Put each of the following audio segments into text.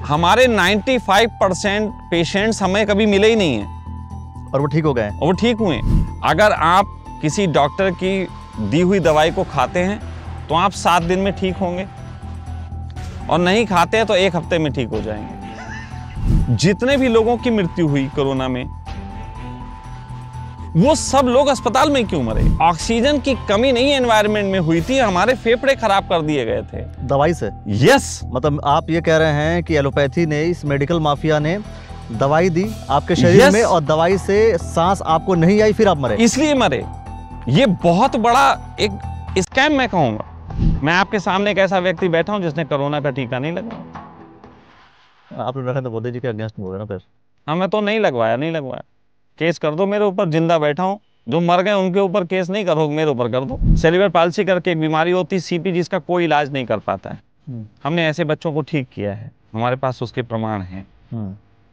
हमारे 95% पेशेंट्स हमें कभी मिले ही नहीं हैं और वो ठीक हो गए हैं। और वो ठीक हुए। अगर आप किसी डॉक्टर की दी हुई दवाई को खाते हैं तो आप 7 दिन में ठीक होंगे, और नहीं खाते हैं तो 1 हफ्ते में ठीक हो जाएंगे। जितने भी लोगों की मृत्यु हुई कोरोना में, वो सब लोग अस्पताल में क्यों मरे? ऑक्सीजन की कमी नहीं एनवायरनमेंट में हुई थी, हमारे फेफड़े खराब कर दिए गए थे दवाई से। यस, मतलब आप ये कह रहे हैं कि एलोपैथी ने, इस मेडिकल माफिया ने दवाई दी आपके शरीर में, और दवाई से सांस आपको नहीं आई, फिर आप मरे, इसलिए मरे। ये बहुत बड़ा एक स्कैम मैं कहूंगा। मैं आपके सामने एक ऐसा व्यक्ति बैठा हूं जिसने कोरोना का टीका नहीं लगवाया। आप लोग तो मोदी जी के अगेंस्ट बोल रहे ना फिर? हाँ, मैं तो नहीं लगवाया। केस कर दो मेरे ऊपर, जिंदा बैठा हूँ। जो मर गए उनके ऊपर केस नहीं करो, मेरे ऊपर कर दो। सेरिब्रल पाल्सी करके एक बीमारी होती है, सीपी, जिसका कोई इलाज नहीं कर पाता है। हमने ऐसे बच्चों को ठीक किया है, हमारे पास उसके प्रमाण हैं।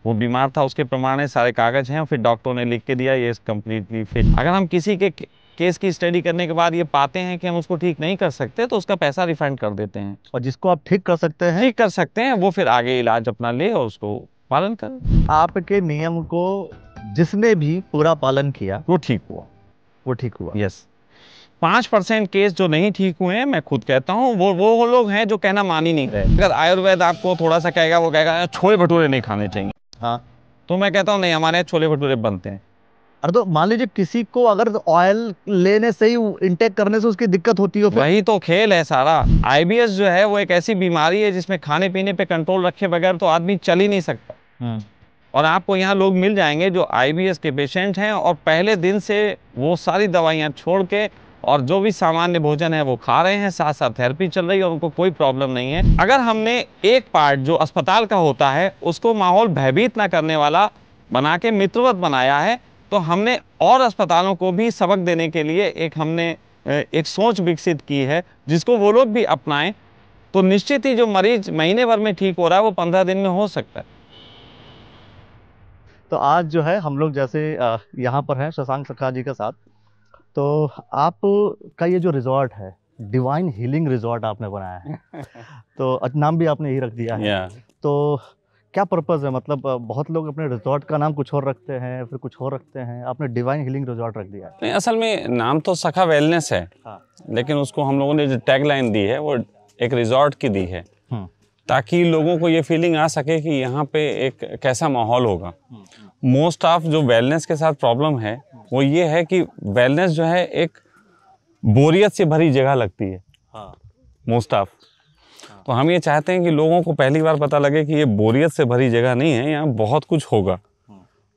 वो बीमार था, उसके प्रमाण है, सारे कागज हैं, और फिर डॉक्टरों ने लिख के दिया ये कंप्लीटली फिट। अगर हम किसी के केस की स्टडी करने के बाद ये पाते हैं कि हम उसको ठीक नहीं कर सकते, तो उसका पैसा रिफंड कर देते हैं। और जिसको आप ठीक कर सकते हैं वो फिर आगे इलाज अपना ले और उसको पालन करें। आपके नियम को जिसने भी पूरा पालन किया वो ठीक हुआ। यस। 5% केस जो नहीं ठीक हुए हैं, मैं खुद कहता हूँ, वो लोग हैं जो कहना मान ही नहीं रहे। अगर आयुर्वेद आपको थोड़ा सा कहेगा, वो कहेगा छोले भटूरे नहीं खाने चाहिए। हाँ, तो मैं कहता हूँ नहीं, हमारे यहाँ छोले भटूरे बनते हैं। अरे तो मान लीजिए किसी को अगर ऑयल लेने से ही, इंटेक करने से उसकी दिक्कत होती हो, वही तो खेल है सारा। आईबीएस जो है वो एक ऐसी बीमारी है जिसमें खाने पीने पे कंट्रोल रखे बगैर तो आदमी चल ही नहीं सकता। और आपको यहाँ लोग मिल जाएंगे जो आईबीएस के पेशेंट हैं, और पहले दिन से वो सारी दवाइयाँ छोड़ के और जो भी सामान्य भोजन है वो खा रहे हैं, साथ साथ थेरेपी चल रही है और उनको कोई प्रॉब्लम नहीं है। अगर हमने एक पार्ट जो अस्पताल का होता है उसको माहौल भयभीत ना करने वाला बना के मित्रवत बनाया है, तो हमने और अस्पतालों को भी सबक देने के लिए हमने एक सोच विकसित की है, जिसको वो लोग भी अपनाएं, तो निश्चित ही जो मरीज महीने भर में ठीक हो रहा है वो 15 दिन में हो सकता है। तो आज जो है हम लोग जैसे यहाँ पर हैं शशांक सखा जी के साथ, तो आप का ये जो रिजॉर्ट है, डिवाइन हीलिंग रिजॉर्ट आपने बनाया है तो नाम भी आपने यही रख दिया है। तो क्या पर्पज़ है? मतलब बहुत लोग अपने रिजॉर्ट का नाम कुछ और रखते हैं, फिर कुछ और रखते हैं, आपने डिवाइन हीलिंग रिजॉर्ट रख दिया है। नहीं, असल में नाम तो सखा वेलनेस है। हाँ। लेकिन उसको हम लोगों ने जो टैगलाइन दी है वो एक रिजॉर्ट की दी है, ताकि लोगों को ये फीलिंग आ सके कि यहाँ पे एक कैसा माहौल होगा। मोस्ट ऑफ जो वेलनेस के साथ प्रॉब्लम है वो ये है कि वेलनेस जो है एक बोरियत से भरी जगह लगती है। हाँ। Most of. तो हम ये चाहते हैं कि लोगों को पहली बार पता लगे कि ये बोरियत से भरी जगह नहीं है, यहाँ बहुत कुछ होगा।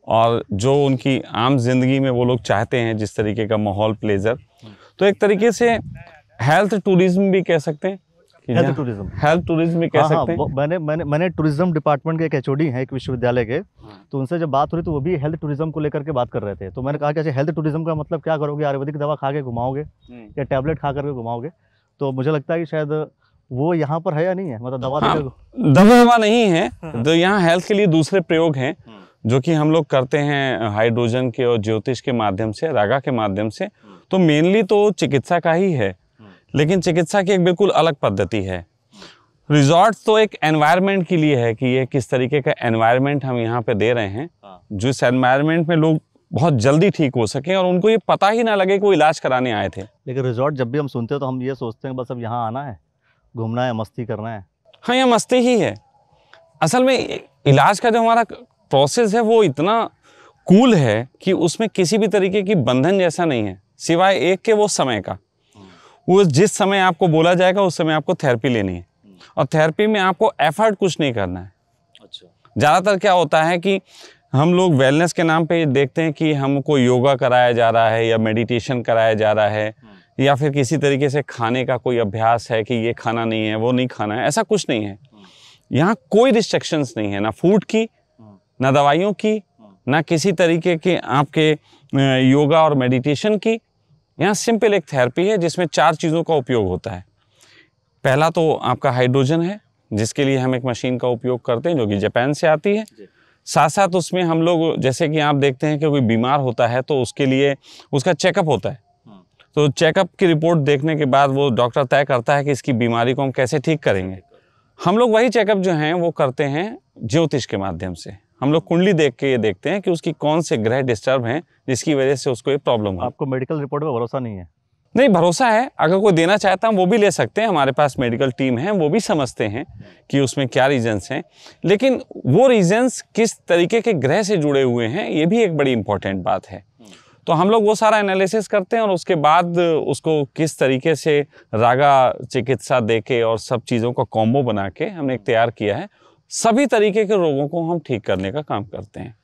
और जो उनकी आम जिंदगी में वो लोग चाहते हैं, जिस तरीके का माहौल, प्लेजर, तो एक तरीके से हेल्थ टूरिज्म भी कह सकते हैं। हेल्थ टूरिज्म भी कह सकते हैं। मैंने टूरिज्म डिपार्टमेंट के एक एचओडी हैं एक विश्वविद्यालय के, तो उनसे जब बात हो रही तो वो भी हेल्थ टूरिज्म को लेकर के बात कर रहे थे। तो मैंने कहा कि अच्छा, हेल्थ टूरिज्म का मतलब क्या करोगे? आयुर्वेदिक दवा खा के घुमाओगे या टैबलेट खा करके घुमाओगे? तो मुझे लगता है कि शायद वो यहाँ पर है या नहीं है, मतलब दवा नहीं है। तो यहाँ हेल्थ के लिए दूसरे प्रयोग हैं जो कि हम लोग करते हैं हाइड्रोजन के और ज्योतिष के माध्यम से, रागा के माध्यम से। तो मेनली तो चिकित्सा का ही है, लेकिन चिकित्सा की एक बिल्कुल अलग पद्धति है। रिजॉर्ट तो एक एनवायरनमेंट के लिए है कि ये किस तरीके का एनवायरनमेंट हम यहाँ पे दे रहे हैं, जिस एनवायरनमेंट में लोग बहुत जल्दी ठीक हो सके और उनको ये पता ही ना लगे कि वो इलाज कराने आए थे। लेकिन रिजॉर्ट जब भी हम सुनते हैं तो हम ये सोचते हैं बस अब यहाँ आना है, घूमना है, मस्ती करना है। हाँ, ये मस्ती ही है। असल में इलाज का जो हमारा प्रोसेस है वो इतना कूल है कि उसमें किसी भी तरीके की बंधन जैसा नहीं है, सिवाय एक के वो समय का। वो जिस समय आपको बोला जाएगा उस समय आपको थेरेपी लेनी है, और थेरेपी में आपको एफर्ट कुछ नहीं करना है। अच्छा। ज़्यादातर क्या होता है कि हम लोग वेलनेस के नाम पे देखते हैं कि हमको योगा कराया जा रहा है या मेडिटेशन कराया जा रहा है, या फिर किसी तरीके से खाने का कोई अभ्यास है कि ये खाना नहीं है, वो नहीं खाना है। ऐसा कुछ नहीं है। यहाँ कोई रिस्ट्रिक्शंस नहीं है, ना फूड की, ना दवाइयों की, ना किसी तरीके के आपके योगा और मेडिटेशन की। यहाँ सिंपल एक थेरेपी है जिसमें 4 चीज़ों का उपयोग होता है। पहला तो आपका हाइड्रोजन है, जिसके लिए हम एक मशीन का उपयोग करते हैं जो कि जापान से आती है। साथ साथ उसमें हम लोग, जैसे कि आप देखते हैं कि कोई बीमार होता है तो उसके लिए उसका चेकअप होता है। तो चेकअप की रिपोर्ट देखने के बाद वो डॉक्टर तय करता है कि इसकी बीमारी को हम कैसे ठीक करेंगे। हम लोग वही चेकअप जो हैं वो करते हैं ज्योतिष के माध्यम से। हम लोग कुंडली देख के ये देखते हैं कि उसकी कौन से ग्रह डिस्टर्ब हैं जिसकी वजह से उसको ये प्रॉब्लम हो। आपको मेडिकल रिपोर्ट पे भरोसा नहीं है? नहीं, भरोसा है। अगर कोई देना चाहता है वो भी ले सकते हैं, हमारे पास मेडिकल टीम है, वो भी समझते हैं कि उसमें क्या रीजंस हैं। लेकिन वो रीजंस किस तरीके के ग्रह से जुड़े हुए हैं ये भी एक बड़ी इंपॉर्टेंट बात है। तो हम लोग वो सारा एनालिसिस करते हैं और उसके बाद उसको किस तरीके से रागा चिकित्सा देके और सब चीज़ों का कॉम्बो बना के हमने एक तैयार किया है। सभी तरीके के रोगों को हम ठीक करने का काम करते हैं।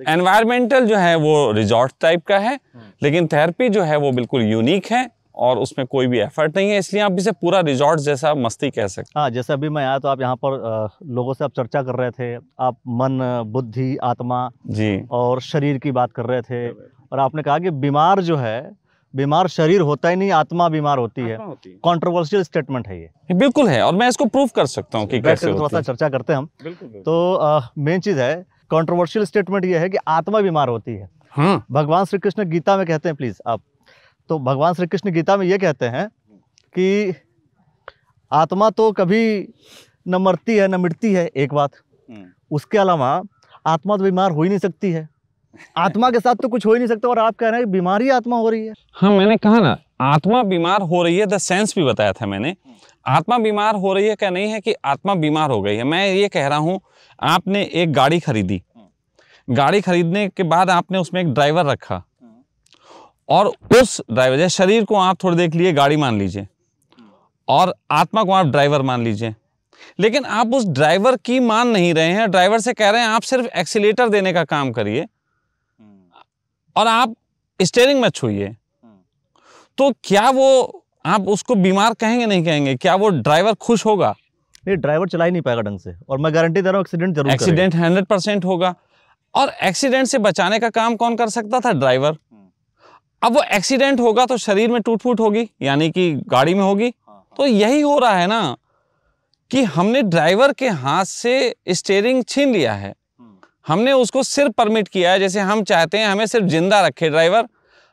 एनवायरमेंटल जो है वो रिजॉर्ट टाइप का है, लेकिन थेरेपी जो है वो बिल्कुल यूनिक है और उसमें कोई भी एफर्ट नहीं है, इसलिए आप इसे पूरा रिजॉर्ट जैसा मस्ती कह सकते हैं। हाँ, जैसे अभी मैं आया तो आप यहाँ पर लोगों से आप चर्चा कर रहे थे, आप मन, बुद्धि, आत्मा जी और शरीर की बात कर रहे थे, और आपने कहा कि बीमार जो है, बीमार शरीर होता ही नहीं, आत्मा बीमार होती है। कंट्रोवर्शियल स्टेटमेंट है ये। बिल्कुल है, और मैं इसको प्रूव कर सकता हूँ कि कैसे थोड़ा सा चर्चा करते हैं हम। तो मेन चीज है, कंट्रोवर्शियल स्टेटमेंट ये है कि आत्मा बीमार होती है। हाँ, भगवान श्री कृष्ण गीता में कहते हैं, प्लीज आप, तो भगवान श्री कृष्ण गीता में ये कहते हैं कि आत्मा तो कभी न मरती है न मिटती है, एक बात। उसके अलावा आत्मा तो बीमार हो ही नहीं सकती है, आत्मा के साथ तो कुछ हो ही नहीं सकता, और आप कह रहे हैं कि बीमारी आत्मा हो रही है। हाँ, मैंने कहा ना आत्मा बीमार हो रही है, द सेंस भी बताया था मैंने। आत्मा बीमार हो रही है क्या नहीं है कि आत्मा बीमार हो गई है। मैं ये कह रहा हूँ, आपने एक गाड़ी खरीदी, गाड़ी खरीदने के बाद आपने उसमें एक ड्राइवर रखा, और उस ड्राइवर, जैसे शरीर को आप थोड़ी देर के लिए गाड़ी मान लीजिए और आत्मा को आप ड्राइवर मान लीजिए, लेकिन आप उस ड्राइवर की मान नहीं रहे हैं। ड्राइवर से कह रहे हैं आप सिर्फ एक्सीलेटर देने का काम करिए और आप स्टीयरिंग मत छूइए। तो क्या वो आप उसको बीमार कहेंगे नहीं कहेंगे? क्या वो ड्राइवर खुश होगा? ये ड्राइवर चला ही नहीं पाएगा ढंग से, और मैं गारंटी दे रहा हूँ एक्सीडेंट जरूर करेगा। एक्सीडेंट 100% होगा, और एक्सीडेंट से बचाने का काम कौन कर सकता था? ड्राइवर। अब वो एक्सीडेंट होगा तो शरीर में टूट फूट होगी, यानी कि गाड़ी में होगी। तो यही हो रहा है ना कि हमने ड्राइवर के हाथ से स्टीयरिंग छीन लिया है, हमने उसको सिर्फ परमिट किया है। जैसे हम चाहते हैं हमें सिर्फ जिंदा रखे ड्राइवर,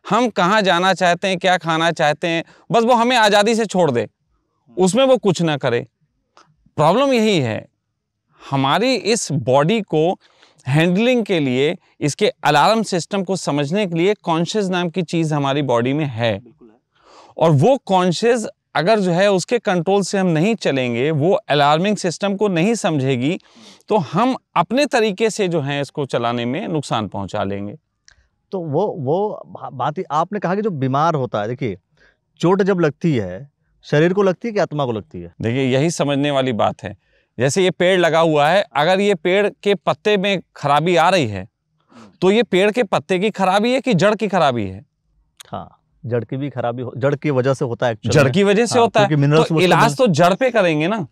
हम कहाँ जाना चाहते हैं, क्या खाना चाहते हैं, बस वो हमें आज़ादी से छोड़ दे, उसमें वो कुछ ना करे। प्रॉब्लम यही है, हमारी इस बॉडी को हैंडलिंग के लिए, इसके अलार्म सिस्टम को समझने के लिए कॉन्शियस नाम की चीज़ हमारी बॉडी में है, और वो कॉन्शियस अगर जो है उसके कंट्रोल से हम नहीं चलेंगे, वो अलार्मिंग सिस्टम को नहीं समझेगी, तो हम अपने तरीके से जो है इसको चलाने में नुकसान पहुंचा लेंगे। तो वो बात ही आपने कहा कि जो बीमार होता है, देखिए चोट जब लगती है शरीर को लगती है कि आत्मा को लगती है? देखिए यही समझने वाली बात है। जैसे ये पेड़ लगा हुआ है, अगर ये पेड़ के पत्ते में खराबी आ रही है तो ये पेड़ के पत्ते की खराबी है कि जड़ की खराबी है? हाँ, जड़ की भी खराबी, जड़ की वजह से होता है, जड़ की वजह से होता है। तो इलाज तो जड़ पे करेंगे ना,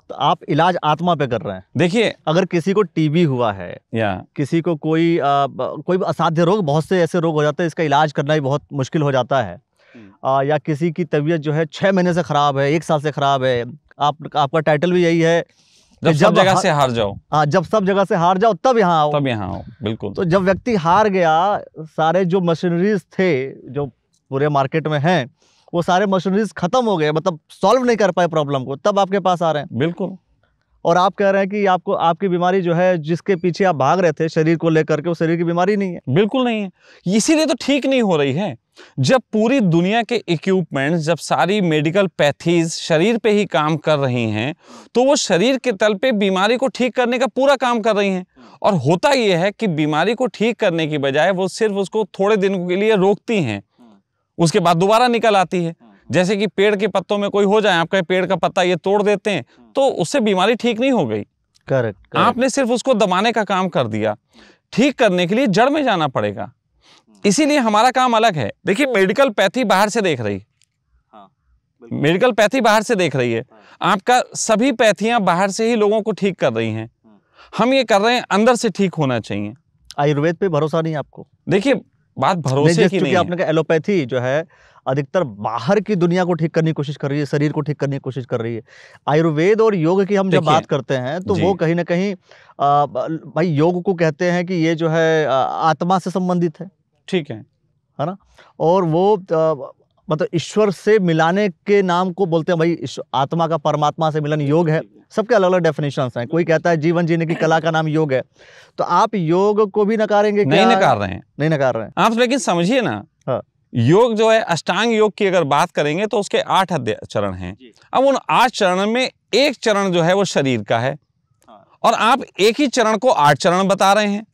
तो आप इलाज आत्मा पे कर रहे हैं। देखिए अगर किसी को टीबी हुआ है या किसी को कोई असाध्य रोग, बहुत से ऐसे रोग हो जाते हैं इसका इलाज करना ही बहुत मुश्किल हो जाता है, या किसी की तबीयत जो है 6 महीने से खराब है, 1 साल से खराब है, आपका टाइटल भी यही है, जब सब जगह से हार जाओ। हाँ, जब सब जगह से हार जाओ तब यहाँ आओ, तब यहाँ आओ, बिल्कुल। तो जब व्यक्ति हार गया, सारे जो मशीनरीज थे जो पूरे मार्केट में हैं, वो सारे मशीनरीज खत्म हो गए, मतलब सॉल्व नहीं कर पाए प्रॉब्लम को, तब आपके पास आ रहे हैं। बिल्कुल। और आप कह रहे हैं कि आपको, आपकी बीमारी जो है जिसके पीछे आप भाग रहे थे शरीर को लेकर के, वो शरीर की बीमारी नहीं है। बिल्कुल नहीं है, इसीलिए तो ठीक नहीं हो रही है। जब पूरी दुनिया के इक्विपमेंट्स, जब सारी मेडिकल पैथीज शरीर पे ही काम कर रही हैं, तो वो शरीर के तल पे बीमारी को ठीक करने का पूरा काम कर रही हैं। और होता ये है कि बीमारी को ठीक करने की बजाय वो सिर्फ उसको थोड़े दिन के लिए रोकती हैं, उसके बाद दोबारा निकल आती है। जैसे कि पेड़ के पत्तों में कोई हो जाए, आपका पेड़ का पत्ता ये तोड़ देते हैं, तो उससे बीमारी ठीक नहीं हो गई। करेक्ट। आपने सिर्फ उसको दबाने का काम कर दिया। ठीक करने के लिए जड़ में जाना पड़ेगा, इसीलिए हमारा काम अलग है। देखिए मेडिकल पैथी बाहर से देख रही है, मेडिकल पैथी बाहर से देख रही है, आपका सभी पैथियां बाहर से ही लोगों को ठीक कर रही हैं। हम ये कर रहे हैं अंदर से ठीक होना चाहिए। आयुर्वेद पे भरोसा नहीं आपको? देखिए बात भरोसे की नहीं है। आपने कहा एलोपैथी जो है अधिकतर बाहर की दुनिया को ठीक करने की कोशिश कर रही है, शरीर को ठीक करने की कोशिश कर रही है। आयुर्वेद और योग की हम जब बात करते हैं तो वो कहीं ना कहीं भाई योग को कहते हैं कि ये जो है आत्मा से संबंधित है, ठीक है ना? और वो मतलब ईश्वर से मिलाने के नाम को बोलते हैं भाई, आत्मा का परमात्मा से मिलन योग है। सबके अलग अलग डेफिनेशंस हैं। कोई कहता है जीवन जीने की कला का नाम योग है, तो आप योग को भी नकारेंगे? नहीं नकार रहे हैं, नहीं नकार रहे हैं आप, लेकिन समझिए ना, हाँ। योग जो है, अष्टांग योग की अगर बात करेंगे तो उसके 8 चरण हैं। अब उन 8 चरण में एक चरण जो है वो शरीर का है, और आप एक ही चरण को 8 चरण बता रहे हैं।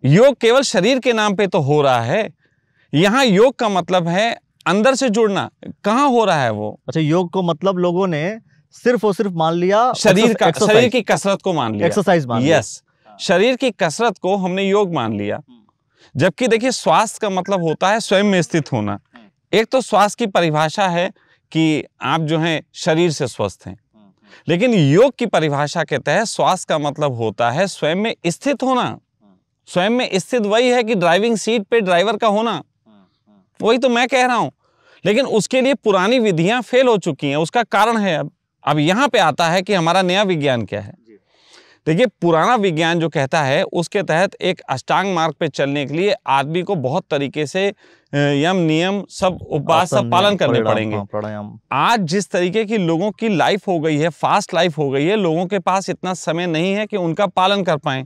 योग केवल शरीर के नाम पे तो हो रहा है। यहाँ योग का मतलब है अंदर से जुड़ना। कहाँ हो रहा है वो? अच्छा, योग को मतलब लोगों ने सिर्फ और सिर्फ मान लिया शरीर की कसरत को मान लिया, एक्सरसाइज मान लिया। यस, शरीर की कसरत को हमने योग मान लिया। जबकि देखिए, स्वास्थ्य का मतलब होता है स्वयं में स्थित होना। एक तो स्वास्थ्य की परिभाषा है कि आप जो हैं शरीर से स्वस्थ हैं, लेकिन योग की परिभाषा के तहत स्वास्थ्य का मतलब होता है स्वयं में स्थित होना। स्वयं में स्थित वही है कि ड्राइविंग सीट पे ड्राइवर का होना, वही तो मैं कह रहा हूं। लेकिन उसके लिए पुरानी विधियां फेल हो चुकी हैं। उसका कारण है, अब यहां पे आता है कि हमारा नया विज्ञान क्या है। देखिए, पुराना विज्ञान जो कहता है उसके तहत एक अष्टांग मार्ग पे चलने के लिए आदमी को बहुत तरीके से यम नियम सब उपवास सब पालन करने पड़ेंगे। आज जिस तरीके की लोगों की लाइफ हो गई है, फास्ट लाइफ हो गई है, लोगों के पास इतना समय नहीं है कि उनका पालन कर पाए।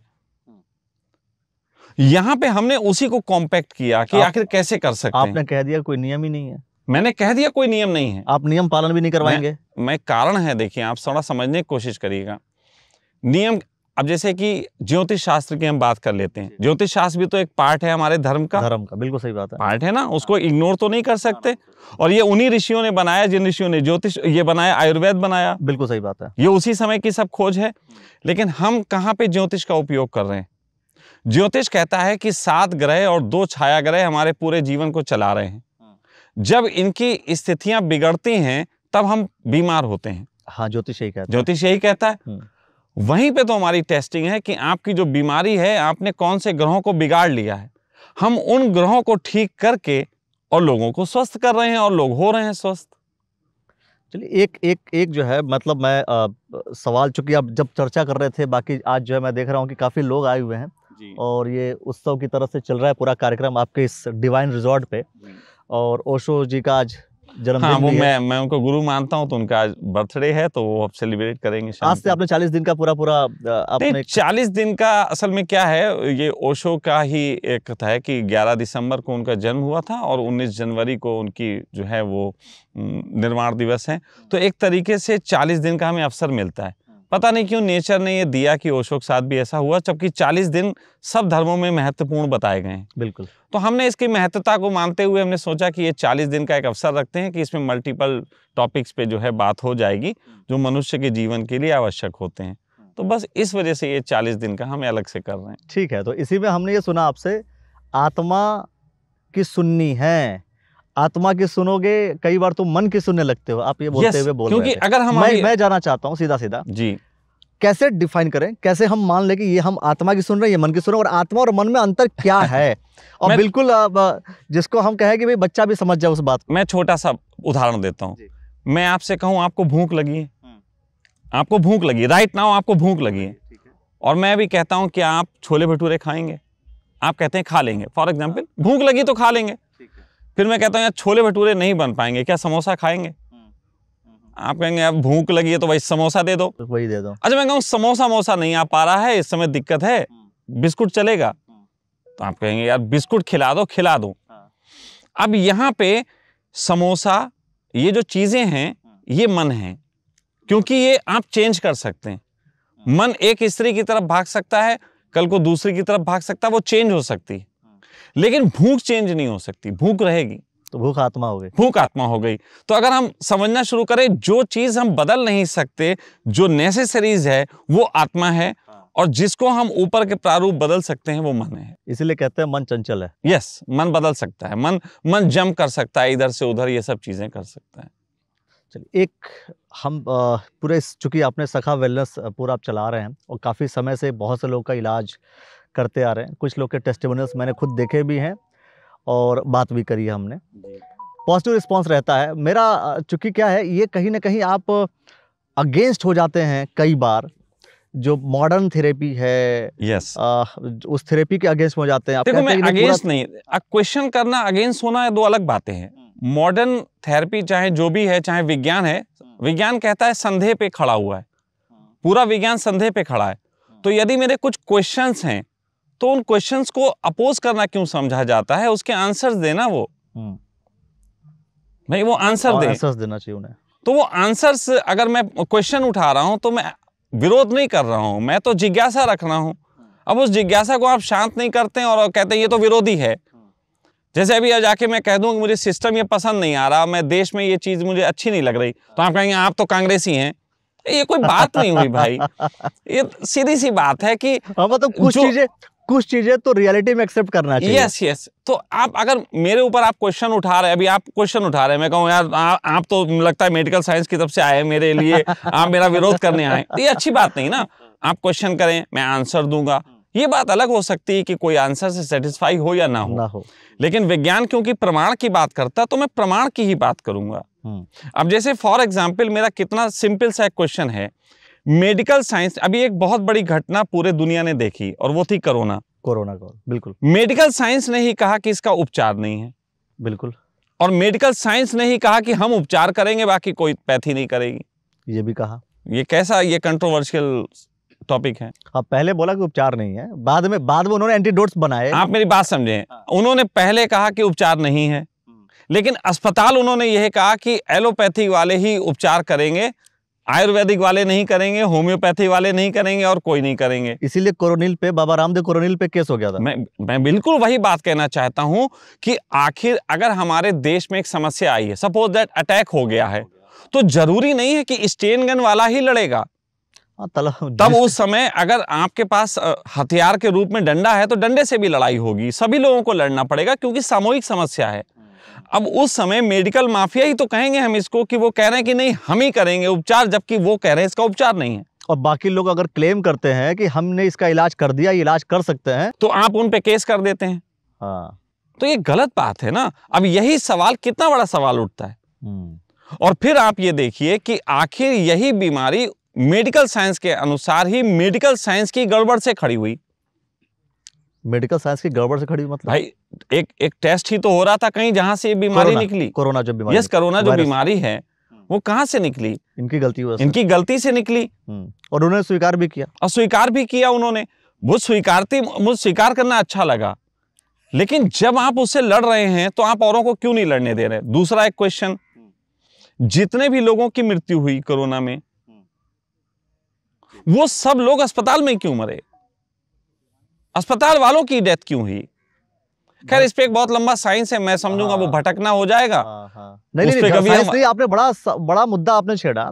यहाँ पे हमने उसी को कॉम्पैक्ट किया कि आखिर कैसे कर सकते हैं। आपने कह दिया कोई नियम ही नहीं है। मैंने कह दिया कोई नियम नहीं है। आप नियम पालन भी नहीं करवाएंगे? मैं कारण है, देखिए आप थोड़ा समझने की कोशिश करिएगा। नियम, अब जैसे कि ज्योतिष शास्त्र की हम बात कर लेते हैं। ज्योतिष शास्त्र भी तो एक पार्ट है हमारे धर्म का। बिल्कुल सही बात है, पार्ट है ना, उसको इग्नोर तो नहीं कर सकते। और ये उन्हीं ऋषियों ने बनाया, जिन ऋषियों ने ज्योतिष ये बनाया, आयुर्वेद बनाया। बिल्कुल सही बात है, ये उसी समय की सब खोज है। लेकिन हम कहाँ पे ज्योतिष का उपयोग कर रहे हैं? ज्योतिष कहता है कि 7 ग्रह और 2 छाया ग्रह हमारे पूरे जीवन को चला रहे हैं। जब इनकी स्थितियां बिगड़ती हैं तब हम बीमार होते हैं। हाँ, ज्योतिष यही कहता है। ज्योतिष यही कहता है। वहीं पे तो हमारी टेस्टिंग है कि आपकी जो बीमारी है, आपने कौन से ग्रहों को बिगाड़ लिया है। हम उन ग्रहों को ठीक करके और लोगों को स्वस्थ कर रहे हैं, और लोग हो रहे हैं स्वस्थ। चलिए, एक जो है, मतलब मैं सवाल, चूंकि आप जब चर्चा कर रहे थे, बाकी आज जो है मैं देख रहा हूँ कि काफ़ी लोग आए हुए हैं और ये उत्सव की तरफ से चल रहा है पूरा कार्यक्रम आपके इस डिवाइन रिजॉर्ट पे। और ओशो जी का आज जन्मदिन। हाँ, वो मैं उनको गुरु मानता हूँ, तो उनका आज बर्थडे है, तो वो अब सेलिब्रेट करेंगे। आज से आपने 40 दिन का पूरा अपने 40 दिन का, असल में क्या है, ये ओशो का ही एक था है कि 11 दिसंबर को उनका जन्म हुआ था और 19 जनवरी को उनकी जो है वो निर्वाण दिवस है। तो एक तरीके से 40 दिन का हमें अवसर मिलता है। पता नहीं क्यों नेचर ने ये दिया कि ओशो के साथ भी ऐसा हुआ, जबकि 40 दिन सब धर्मों में महत्वपूर्ण बताए गए हैं। बिल्कुल। तो हमने इसकी महत्वता को मानते हुए हमने सोचा कि ये 40 दिन का एक अवसर रखते हैं कि इसमें मल्टीपल टॉपिक्स पे जो है बात हो जाएगी, जो मनुष्य के जीवन के लिए आवश्यक होते हैं। तो बस इस वजह से ये 40 दिन का हमें अलग से कर रहे हैं। ठीक है, तो इसी में हमने ये सुना आपसे, आत्मा की सुननी है। आत्मा की सुनोगे, कई बार तुम मन की सुनने लगते हो, आप ये बोलते हुए बोल रहे थे। क्योंकि अगर हम मैं जानना चाहता हूँ सीधा जी, कैसे डिफाइन करें, कैसे हम मान लें कि ये हम आत्मा की सुन रहे हैं, ये मन की सुन रहे हैं, और आत्मा और मन में अंतर क्या है? और बिल्कुल जिसको हम कहें कि भाई बच्चा भी समझ जाए उस बात को। मैं छोटा सा उदाहरण देता हूँ। मैं आपसे कहूँ आपको भूख लगी है, आपको भूख लगी, राइट नाउ आपको भूख लगी है, और मैं भी कहता हूँ कि आप छोले भटूरे खाएंगे, आप कहते हैं खा लेंगे, फॉर एग्जाम्पल, भूख लगी तो खा लेंगे। फिर मैं कहता हूँ यार छोले भटूरे नहीं बन पाएंगे, क्या समोसा खाएंगे? आप कहेंगे अब भूख लगी है तो भाई समोसा दे दो, वही दे दो। अच्छा, मैं कहूँ समोसा नहीं आ पा रहा है, इस समय दिक्कत है, बिस्कुट चलेगा, तो आप कहेंगे यार बिस्कुट खिला दो। अब यहाँ पे समोसा, ये जो चीजें हैं ये मन है, क्योंकि ये आप चेंज कर सकते हैं। मन एक स्त्री की तरफ भाग सकता है, कल को दूसरी की तरफ भाग सकता है, वो चेंज हो सकती है, लेकिन भूख चेंज नहीं हो सकती, भूख रहेगी। तो भूख आत्मा हो गई, भूख आत्मा हो गई। तो अगर हम समझना शुरू करें, जो चीज हम बदल नहीं सकते, जो नेसेसरीज है वो आत्मा है, और जिसको हम ऊपर के प्रारूप बदल सकते हैं वो मन है। इसीलिए कहते हैं मन चंचल है। यस, मन बदल सकता है, मन जंप कर सकता है, इधर से उधर ये सब चीजें कर सकता है। चलिए, एक हम पूरे, चूंकि आपने सखा वेलनेस पूरा आप चला रहे हैं और काफ़ी समय से बहुत से लोग का इलाज करते आ रहे हैं, कुछ लोग के टेस्टिमोनियल्स मैंने खुद देखे भी हैं और बात भी करी है हमने, पॉजिटिव रिस्पांस रहता है। मेरा चूंकि क्या है, ये कहीं ना कहीं आप अगेंस्ट हो जाते हैं कई बार, जो मॉडर्न थेरेपी है, यस, उस थेरेपी के अगेंस्ट हो जाते हैं। देखो, मैं अगेंस्ट नहीं, क्वेश्चन करना, अगेंस्ट होना, दो अलग बातें हैं। मॉडर्न थेरेपी चाहे जो भी है, चाहे विज्ञान है, विज्ञान कहता है संदेह पे खड़ा हुआ है, पूरा विज्ञान संदेह पे खड़ा है। तो यदि मेरे कुछ क्वेश्चंस हैं तो उन क्वेश्चंस को अपोज करना क्यों समझा जाता है? उसके आंसर्स देना वो भाई, वो आंसर दे, आंसर्स देना चाहिए उन्हें। तो वो आंसर्स, अगर मैं क्वेश्चन उठा रहा हूं तो मैं विरोध नहीं कर रहा हूं, मैं तो जिज्ञासा रख रहा हूं। अब उस जिज्ञासा को आप शांत नहीं करते हैं और कहते हैं ये तो विरोधी है। जैसे अभी जाके मैं कह दूं कि मुझे सिस्टम ये पसंद नहीं आ रहा, मैं देश में ये चीज मुझे अच्छी नहीं लग रही, तो आप कहेंगे आप तो कांग्रेसी हैं। ये कोई बात नहीं हुई भाई, ये सीधी सी बात है कि मतलब कुछ चीजें तो रियलिटी में एक्सेप्ट करना चाहिए। यस। तो आप अगर मेरे ऊपर आप क्वेश्चन उठा रहे हैं, अभी आप क्वेश्चन उठा रहे हैं, मैं कहूँ यार आप तो लगता है मेडिकल साइंस की तरफ से आए हैं मेरे लिए, आप मेरा विरोध करने आए, तो ये अच्छी बात नहीं ना। आप क्वेश्चन करें, मैं आंसर दूंगा, ये बात अलग हो सकती है कि कोई आंसर से सेटिस्फाई हो या ना हो। लेकिन विज्ञान क्योंकि प्रमाण की बात करता है तो मैं प्रमाण की ही बात करूंगा। अब जैसे फॉर एग्जाम्पल मेरा कितना सिंपल सा क्वेश्चन है, मेडिकल साइंस, अभी एक बहुत बड़ी घटना पूरे दुनिया ने देखी और वो थी कोरोना का। बिल्कुल। मेडिकल साइंस ने ही कहा कि इसका उपचार नहीं है। बिल्कुल। और मेडिकल साइंस ने ही कहा कि हम उपचार करेंगे, बाकी कोई पैथी नहीं करेगी। ये भी कहा। ये कैसा, ये कंट्रोवर्शियल टॉपिक है। अब पहले बोला कि उपचार नहीं है, बाद में उन्होंने एंटीडोट्स बनाए। आप मेरी बात समझें, उन्होंने पहले कहा कि उपचार नहीं है, लेकिन अस्पताल उन्होंने यह कहा कि एलोपैथी वाले ही उपचार करेंगे, आयुर्वेदिक वाले नहीं करेंगे, होम्योपैथी वाले नहीं करेंगे और कोई नहीं करेंगे। इसीलिए कोरोनिल पे, बाबा रामदेव कोरोनिल पे केस हो गया था। मैं बिल्कुल वही बात कहना चाहता हूं कि आखिर अगर हमारे देश में एक समस्या आई है, सपोज दैट अटैक हो गया है, तो जरूरी नहीं है कि स्टेन गन वाला ही लड़ेगा। तब उस समय अगर आपके पास हथियार के रूप में डंडा है तो डंडे से भी लड़ाई होगी, सभी लोगों को लड़ना पड़ेगा क्योंकि सामूहिक समस्या है। अब उस समय मेडिकल माफिया ही तो कहेंगे हम इसको, कि वो कह रहे हैं कि नहीं हम ही करेंगे उपचार, जबकि वो कह रहे हैं इसका उपचार नहीं है। और बाकी लोग अगर क्लेम करते हैं कि हमने इसका इलाज कर दिया, इलाज कर सकते हैं, तो आप उन पे केस कर देते हैं। हाँ, तो ये गलत बात है ना। अब यही सवाल, कितना बड़ा सवाल उठता है। और फिर आप ये देखिए कि आखिर यही बीमारी मेडिकल साइंस के अनुसार ही मेडिकल साइंस की गड़बड़ से खड़ी हुई। मेडिकल साइंस की गड़बड़ से खड़ी मतलब भाई एक टेस्ट ही तो हो रहा था कहीं, जहां से ये बीमारी निकली। कोरोना जो बीमारी, यस, कोरोना जो बीमारी है वो कहां से निकली? इनकी गलती हुआ, इनकी गलती से निकली। और उन्होंने स्वीकार भी किया, और स्वीकार भी किया उन्होंने। मुझे स्वीकार करना अच्छा लगा, लेकिन जब आप उससे लड़ रहे हैं तो आप औरों को क्यों नहीं लड़ने दे रहे? दूसरा एक क्वेश्चन, जितने भी लोगों की मृत्यु हुई कोरोना में, वो सब लोग अस्पताल में क्यों मरे? अस्पताल वालों की डेथ क्यों हुई? खैर इस पे एक बहुत लंबा साइंस है, मैं समझूंगा वो भटकना हो जाएगा। नहीं, आपने बड़ा मुद्दा आपने छेड़ा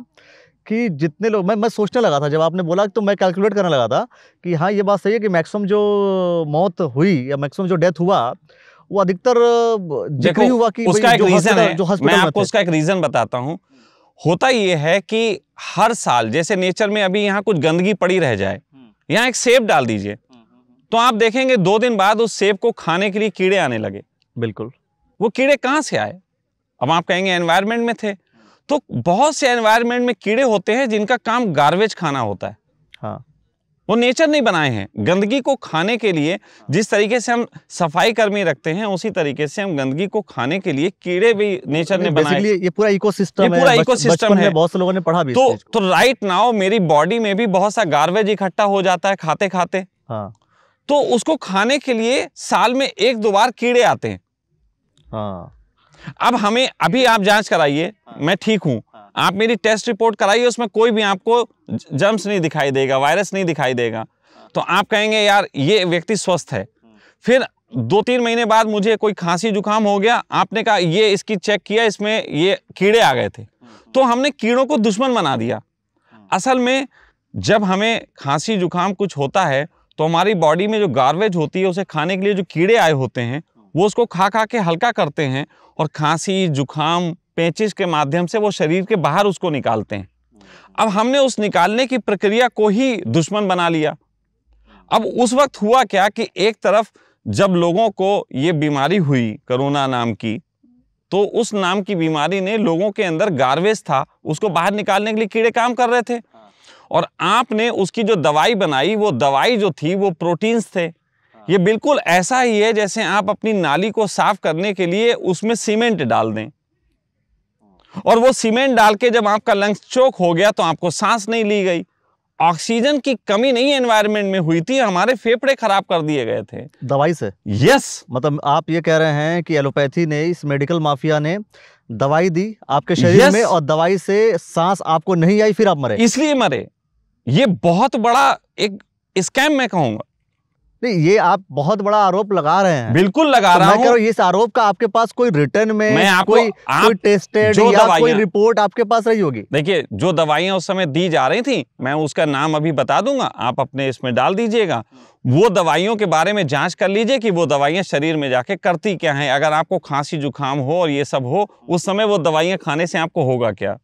कि जितने लोग, मैं सोचने लगा था जब आपने बोला, तो मैं कैलकुलेट करने लगा था कि हाँ ये बात सही है कि मैक्सिमम जो मौत हुई या मैक्सिमम जो डेथ हुआ वो अधिकतर जिक्र हुआ कि उसका एक रीजन है। मैं आपको उसका एक रीजन बताता हूँ। होता ये है कि हर साल जैसे नेचर में अभी यहाँ कुछ गंदगी पड़ी रह जाए, यहाँ एक सेब डाल दीजिए तो आप देखेंगे 2 दिन बाद उस सेब को खाने के लिए कीड़े आने लगे। बिल्कुल। वो कीड़े कहां से आए? अब आप कहेंगे एनवायरनमेंट में थे, तो बहुत से एनवायरनमेंट में कीड़े होते हैं जिनका काम गार्बेज खाना होता है। हाँ, वो नेचर नहीं बनाए हैं गंदगी को खाने के लिए। जिस तरीके से हम सफाई कर्मी रखते हैं उसी तरीके से हम गंदगी को खाने के लिए कीड़े भी नेचर ने बनाए। ये पूरा इकोसिस्टम है, पूरा इकोसिस्टम है। बहुत से लोगों ने पढ़ा भी। तो राइट नाउ मेरी बॉडी में भी बहुत सा गार्बेज इकट्ठा हो जाता है खाते खाते। हाँ, तो उसको खाने के लिए साल में 1-2 बार कीड़े आते हैं। हाँ। अब हमें, अभी आप जांच कराइए, मैं ठीक हूं, आप मेरी टेस्ट रिपोर्ट कराइए, उसमें कोई भी आपको जर्म्स नहीं दिखाई देगा, वायरस नहीं दिखाई देगा, तो आप कहेंगे यार ये व्यक्ति स्वस्थ है। फिर 2-3 महीने बाद मुझे कोई खांसी जुकाम हो गया, आपने कहा ये इसकी चेक किया, इसमें ये कीड़े आ गए थे, तो हमने कीड़ों को दुश्मन बना दिया। असल में जब हमें खांसी जुकाम कुछ होता है तो हमारी बॉडी में जो गार्बेज होती है उसे खाने के लिए जो कीड़े आए होते हैं वो उसको खा खा के हल्का करते हैं और खांसी जुकाम पेचिश के माध्यम से वो शरीर के बाहर उसको निकालते हैं। अब हमने उस निकालने की प्रक्रिया को ही दुश्मन बना लिया। अब उस वक्त हुआ क्या कि एक तरफ जब लोगों को ये बीमारी हुई कोरोना नाम की, तो उस नाम की बीमारी ने लोगों के अंदर गार्बेज था उसको बाहर निकालने के लिए कीड़े काम कर रहे थे, और आपने उसकी जो दवाई बनाई वो दवाई जो थी वो प्रोटीन्स थे। ये बिल्कुल ऐसा ही है जैसे आप अपनी नाली को साफ करने के लिए उसमें सीमेंट डाल दें, और वो सीमेंट डाल के जब आपका लंग्स चोक हो गया तो आपको सांस नहीं ली गई। ऑक्सीजन की कमी नहीं एनवायरनमेंट में हुई थी, हमारे फेफड़े खराब कर दिए गए थे दवाई से। यस। मतलब आप ये कह रहे हैं कि एलोपैथी ने, इस मेडिकल माफिया ने दवाई दी आपके शरीर में, और दवाई से सांस आपको नहीं आई, फिर आप मरे, इसलिए मरे। ये बहुत बड़ा एक स्कैम मैं कहूंगा। नहीं, ये आप बहुत बड़ा आरोप लगा रहे हैं। बिल्कुल लगा रहा हूं। मैं कह रहा हूं, इस आरोप का आपके पास कोई रिटर्न में मैं आपको कोई टेस्टेड या कोई रिपोर्ट आपके पास रही होगी? देखिए, जो दवाइयां उस समय दी जा रही थी, मैं उसका नाम अभी बता दूंगा, आप अपने इसमें डाल दीजिएगा। वो दवाइयों के बारे में जांच कर लीजिए कि वो दवाइयां शरीर में जाके करती क्या हैं। अगर आपको खांसी जुकाम हो और ये सब हो, उस समय वो दवाइयां खाने से आपको होगा क्या।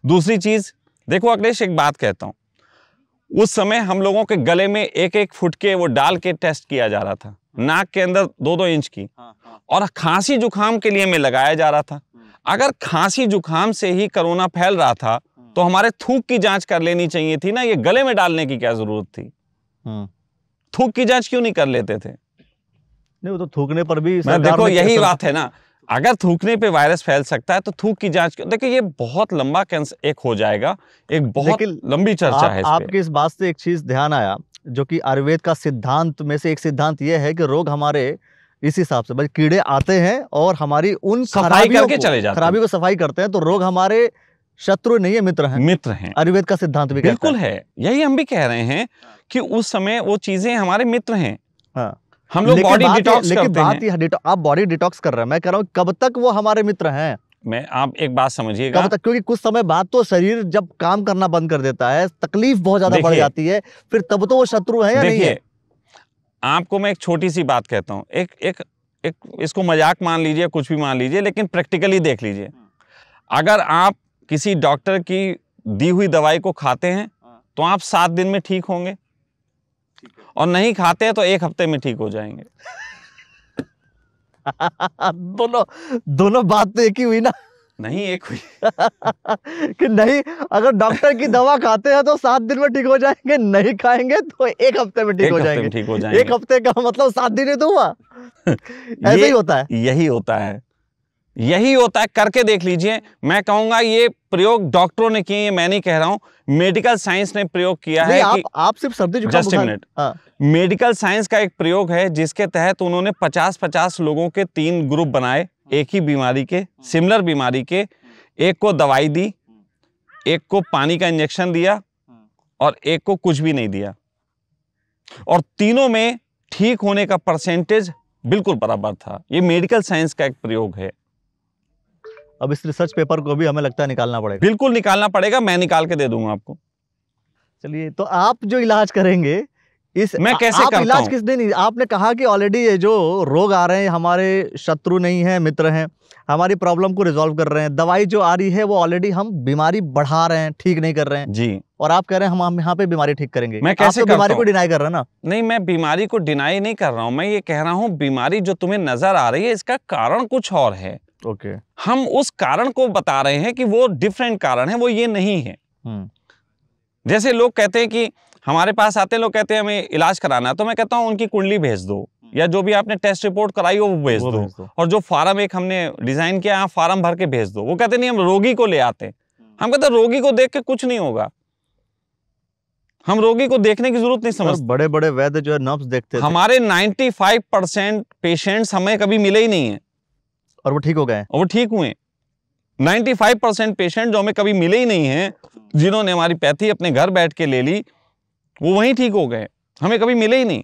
दूसरी चीज देखो अखिलेश, एक बात कहता हूं, उस समय हम लोगों के गले में 1-1 फुट के वो डाल के टेस्ट किया जा रहा था, नाक के अंदर 2-2 इंच की, और खांसी जुकाम के लिए में लगाया जा रहा था। अगर खांसी जुकाम से ही कोरोना फैल रहा था तो हमारे थूक की जांच कर लेनी चाहिए थी ना, ये गले में डालने की क्या जरूरत थी। थूक की जांच क्यों नहीं कर लेते थे? नहीं, वो तो थूकने पर भी देखो यही बात है ना, अगर थूकने पे वायरस फैल सकता है तो थूक की जांच क्यों? देखिए, ये बहुत लंबा कैंसर एक हो जाएगा, एक बहुत लंबी चर्चा है इस पे। आपकी इस बात से एक चीज ध्यान आया, जो कि आयुर्वेद का सिद्धांत में से एक सिद्धांत ये है कि रोग हमारे इस हिसाब से, कीड़े आते हैं और हमारी उन खराबियों को सफाई करते हैं, तो रोग हमारे शत्रु नहीं है, मित्र हैं। मित्र हैं, आयुर्वेद का सिद्धांत भी बिल्कुल है। यही हम भी कह रहे हैं कि उस समय वो चीजें हमारे मित्र हैं। हाँ, हम लोग बॉडी डिटॉक्स करते हैं। आप बॉडी डिटॉक्स कर रहे हैं, मैं कह रहा हूँ कब तक वो हमारे मित्र हैं? आप एक बात समझिएगा, कब तक? क्योंकि कुछ समय बाद तो शरीर जब काम करना बंद कर देता है, तकलीफ बहुत ज्यादा बढ़ जाती है, फिर तब तो वो शत्रु है या नहीं है? आपको मैं एक छोटी सी बात कहता हूँ, एक इसको मजाक मान लीजिए, कुछ भी मान लीजिए, लेकिन प्रैक्टिकली देख लीजिए। अगर आप किसी डॉक्टर की दी हुई दवाई को खाते हैं तो आप 7 दिन में ठीक होंगे, और नहीं खाते हैं तो 1 हफ्ते में ठीक हो जाएंगे। दोनों बात तो एक ही हुई ना? नहीं, एक हुई कि नहीं, अगर डॉक्टर की दवा खाते हैं तो 7 दिन में ठीक हो जाएंगे, नहीं खाएंगे तो 1 हफ्ते में ठीक हो जाएंगे। 1 हफ्ते का मतलब 7 दिन ही तो हुआ। ऐसे ही होता है। यही होता है, यही होता है। करके देख लीजिए। मैं कहूंगा ये प्रयोग डॉक्टरों ने किए, मैं नहीं कह रहा हूं, मेडिकल साइंस ने प्रयोग किया है। आप सिर्फ सर्दी जुकाम, just a minute, medical science का एक प्रयोग है जिसके तहत उन्होंने 50-50 लोगों के 3 ग्रुप बनाए, एक ही बीमारी के, सिमिलर बीमारी के। एक को दवाई दी, एक को पानी का इंजेक्शन दिया, और एक को कुछ भी नहीं दिया, और तीनों में ठीक होने का परसेंटेज बिल्कुल बराबर था। ये मेडिकल साइंस का एक प्रयोग है। अब इस रिसर्च पेपर को भी हमें लगता है निकालना पड़ेगा। बिल्कुल निकालना पड़ेगा, मैं निकाल के दे दूंगा आपको। चलिए, तो आप जो इलाज करेंगे, मैं कैसे करता हूं? इलाज किस दिन? आपने कहा कि ऑलरेडी ये जो रोग आ रहे हैं हमारे शत्रु नहीं है, मित्र हैं, हमारी प्रॉब्लम को रिजॉल्व कर रहे हैं। दवाई जो आ रही है वो ऑलरेडी हम बीमारी बढ़ा रहे हैं, ठीक नहीं कर रहे हैं जी। और आप कह रहे हैं हम यहाँ पे बीमारी ठीक करेंगे। मैं कैसे आप तो बीमारी को डिनाई कर रहे हैं ना? नहीं, मैं बीमारी को डिनाई नहीं कर रहा हूं। मैं ये कह रहा हूं बीमारी जो तुम्हें नजर आ रही है इसका कारण कुछ और है। ओके। हम उस कारण को बता रहे हैं कि वो डिफरेंट कारण है, वो ये नहीं है। जैसे लोग कहते हैं कि हमारे पास आते हैं, लोग कहते हैं हमें इलाज कराना है, तो मैं कहता हूं उनकी कुंडली भेज दो, या जो भी आपने टेस्ट रिपोर्ट कराई हो वो भेज दो, और जो फार्म एक हमने डिजाइन किया आप फार्म भर के भेज दो। वो कहते नहीं, हम रोगी को ले आते हैं। हम कहते हैं रोगी को देख के कुछ नहीं होगा, हम रोगी को देखने की जरूरत नहीं समझते। बड़े बड़े वैद्य जो है नब्ज देखते थे। हमारे 95% पेशेंट्स हमें कभी मिले ही नहीं है, और वो ठीक हो गए, और वो ठीक हुए। 95% पेशेंट जो हमें कभी मिले ही नहीं हैं, जिन्होंने हमारी पैथी अपने घर बैठ के ले ली, वो वहीं ठीक हो गए, हमें कभी मिले ही नहीं।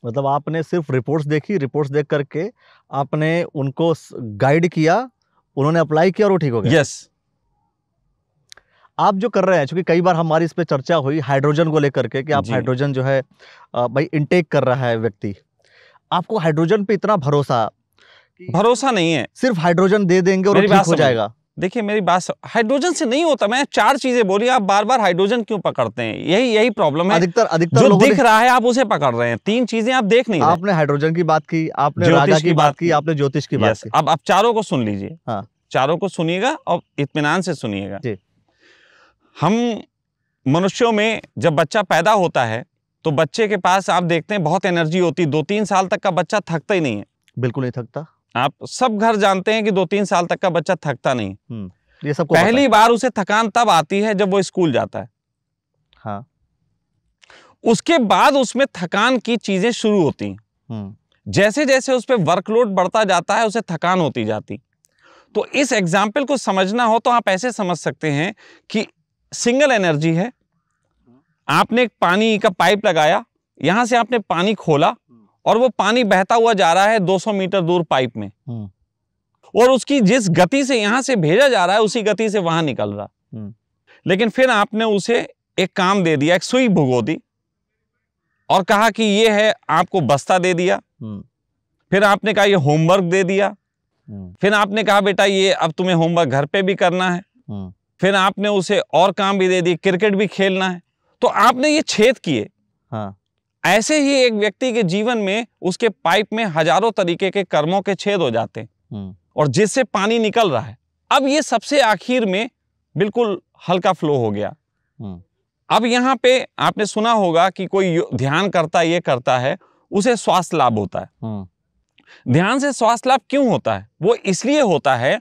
मतलब आपने सिर्फ रिपोर्ट्स देखी, रिपोर्ट्स देख करके आपने उनको गाइड किया, उन्होंने अप्लाई किया और वो ठीक हो गए। यस। आप जो कर रहे हैं, क्योंकि कई बार हमारी इस पे चर्चा हुई हाइड्रोजन को लेकर के, कि आप हाइड्रोजन जो है भाई इनटेक कर रहा है व्यक्ति, आपको हाइड्रोजन पे इतना भरोसा नहीं है, सिर्फ हाइड्रोजन दे देंगे और ठीक हो जाएगा। देखिए मेरी बात, हाइड्रोजन से नहीं होता। मैं 4 चीजें बोली, आप बार बार हाइड्रोजन क्यों पकड़ते हैं? यही प्रॉब्लम है। अधिकतर जो दिख रहा है आप उसे पकड़ रहे हैं, 3 चीजें आप देख नहीं रहे। आपने हाइड्रोजन की बात की, आपने रागा की बात की, आपने ज्योतिष की बात की। अब आप चारों को सुन लीजिए। हाँ, चारों को सुनिएगा और इत्मीनान से सुनिएगा। हम मनुष्यों में जब बच्चा पैदा होता है तो बच्चे के पास आप देखते हैं बहुत एनर्जी होती है। 2-3 साल तक का बच्चा थकता ही नहीं है। बिल्कुल नहीं थकता। आप सब घर जानते हैं कि 2-3 साल तक का बच्चा थकता नहीं। ये सबको पता है। पहली बार उसे थकान तब आती है जब वो स्कूल जाता है। हाँ। उसके बाद उसमें थकान की चीजें शुरू होती हैं। जैसे जैसे उस पर वर्कलोड बढ़ता जाता है उसे थकान होती जाती। तो इस एग्जाम्पल को समझना हो तो आप ऐसे समझ सकते हैं कि सिंगल एनर्जी है। आपने एक पानी का पाइप लगाया, यहां से आपने पानी खोला और वो पानी बहता हुआ जा रहा है 200 मीटर दूर पाइप में, और उसकी जिस गति से यहां से भेजा जा रहा है उसी गति से वहां निकल रहा। लेकिन फिर आपने उसे एक काम दे दिया, एक सुई भुगो दी और कहा कि ये है, आपको बस्ता दे दिया। फिर आपने कहा ये होमवर्क दे दिया। फिर आपने कहा बेटा ये अब तुम्हें होमवर्क घर पे भी करना है। फिर आपने उसे और काम भी दे दिए, क्रिकेट भी खेलना है। तो आपने ये छेद किए। हाँ। ऐसे ही एक व्यक्ति के जीवन में उसके पाइप में हजारों तरीके के कर्मों के छेद हो जाते हैं और जिससे पानी निकल रहा है। अब ये सबसे आखिर में बिल्कुल हल्का फ्लो हो गया। अब यहाँ पे आपने सुना होगा कि कोई ध्यान करता ये करता है उसे स्वास्थ्य लाभ होता है। ध्यान से स्वास्थ्य लाभ क्यों होता है? वो इसलिए होता है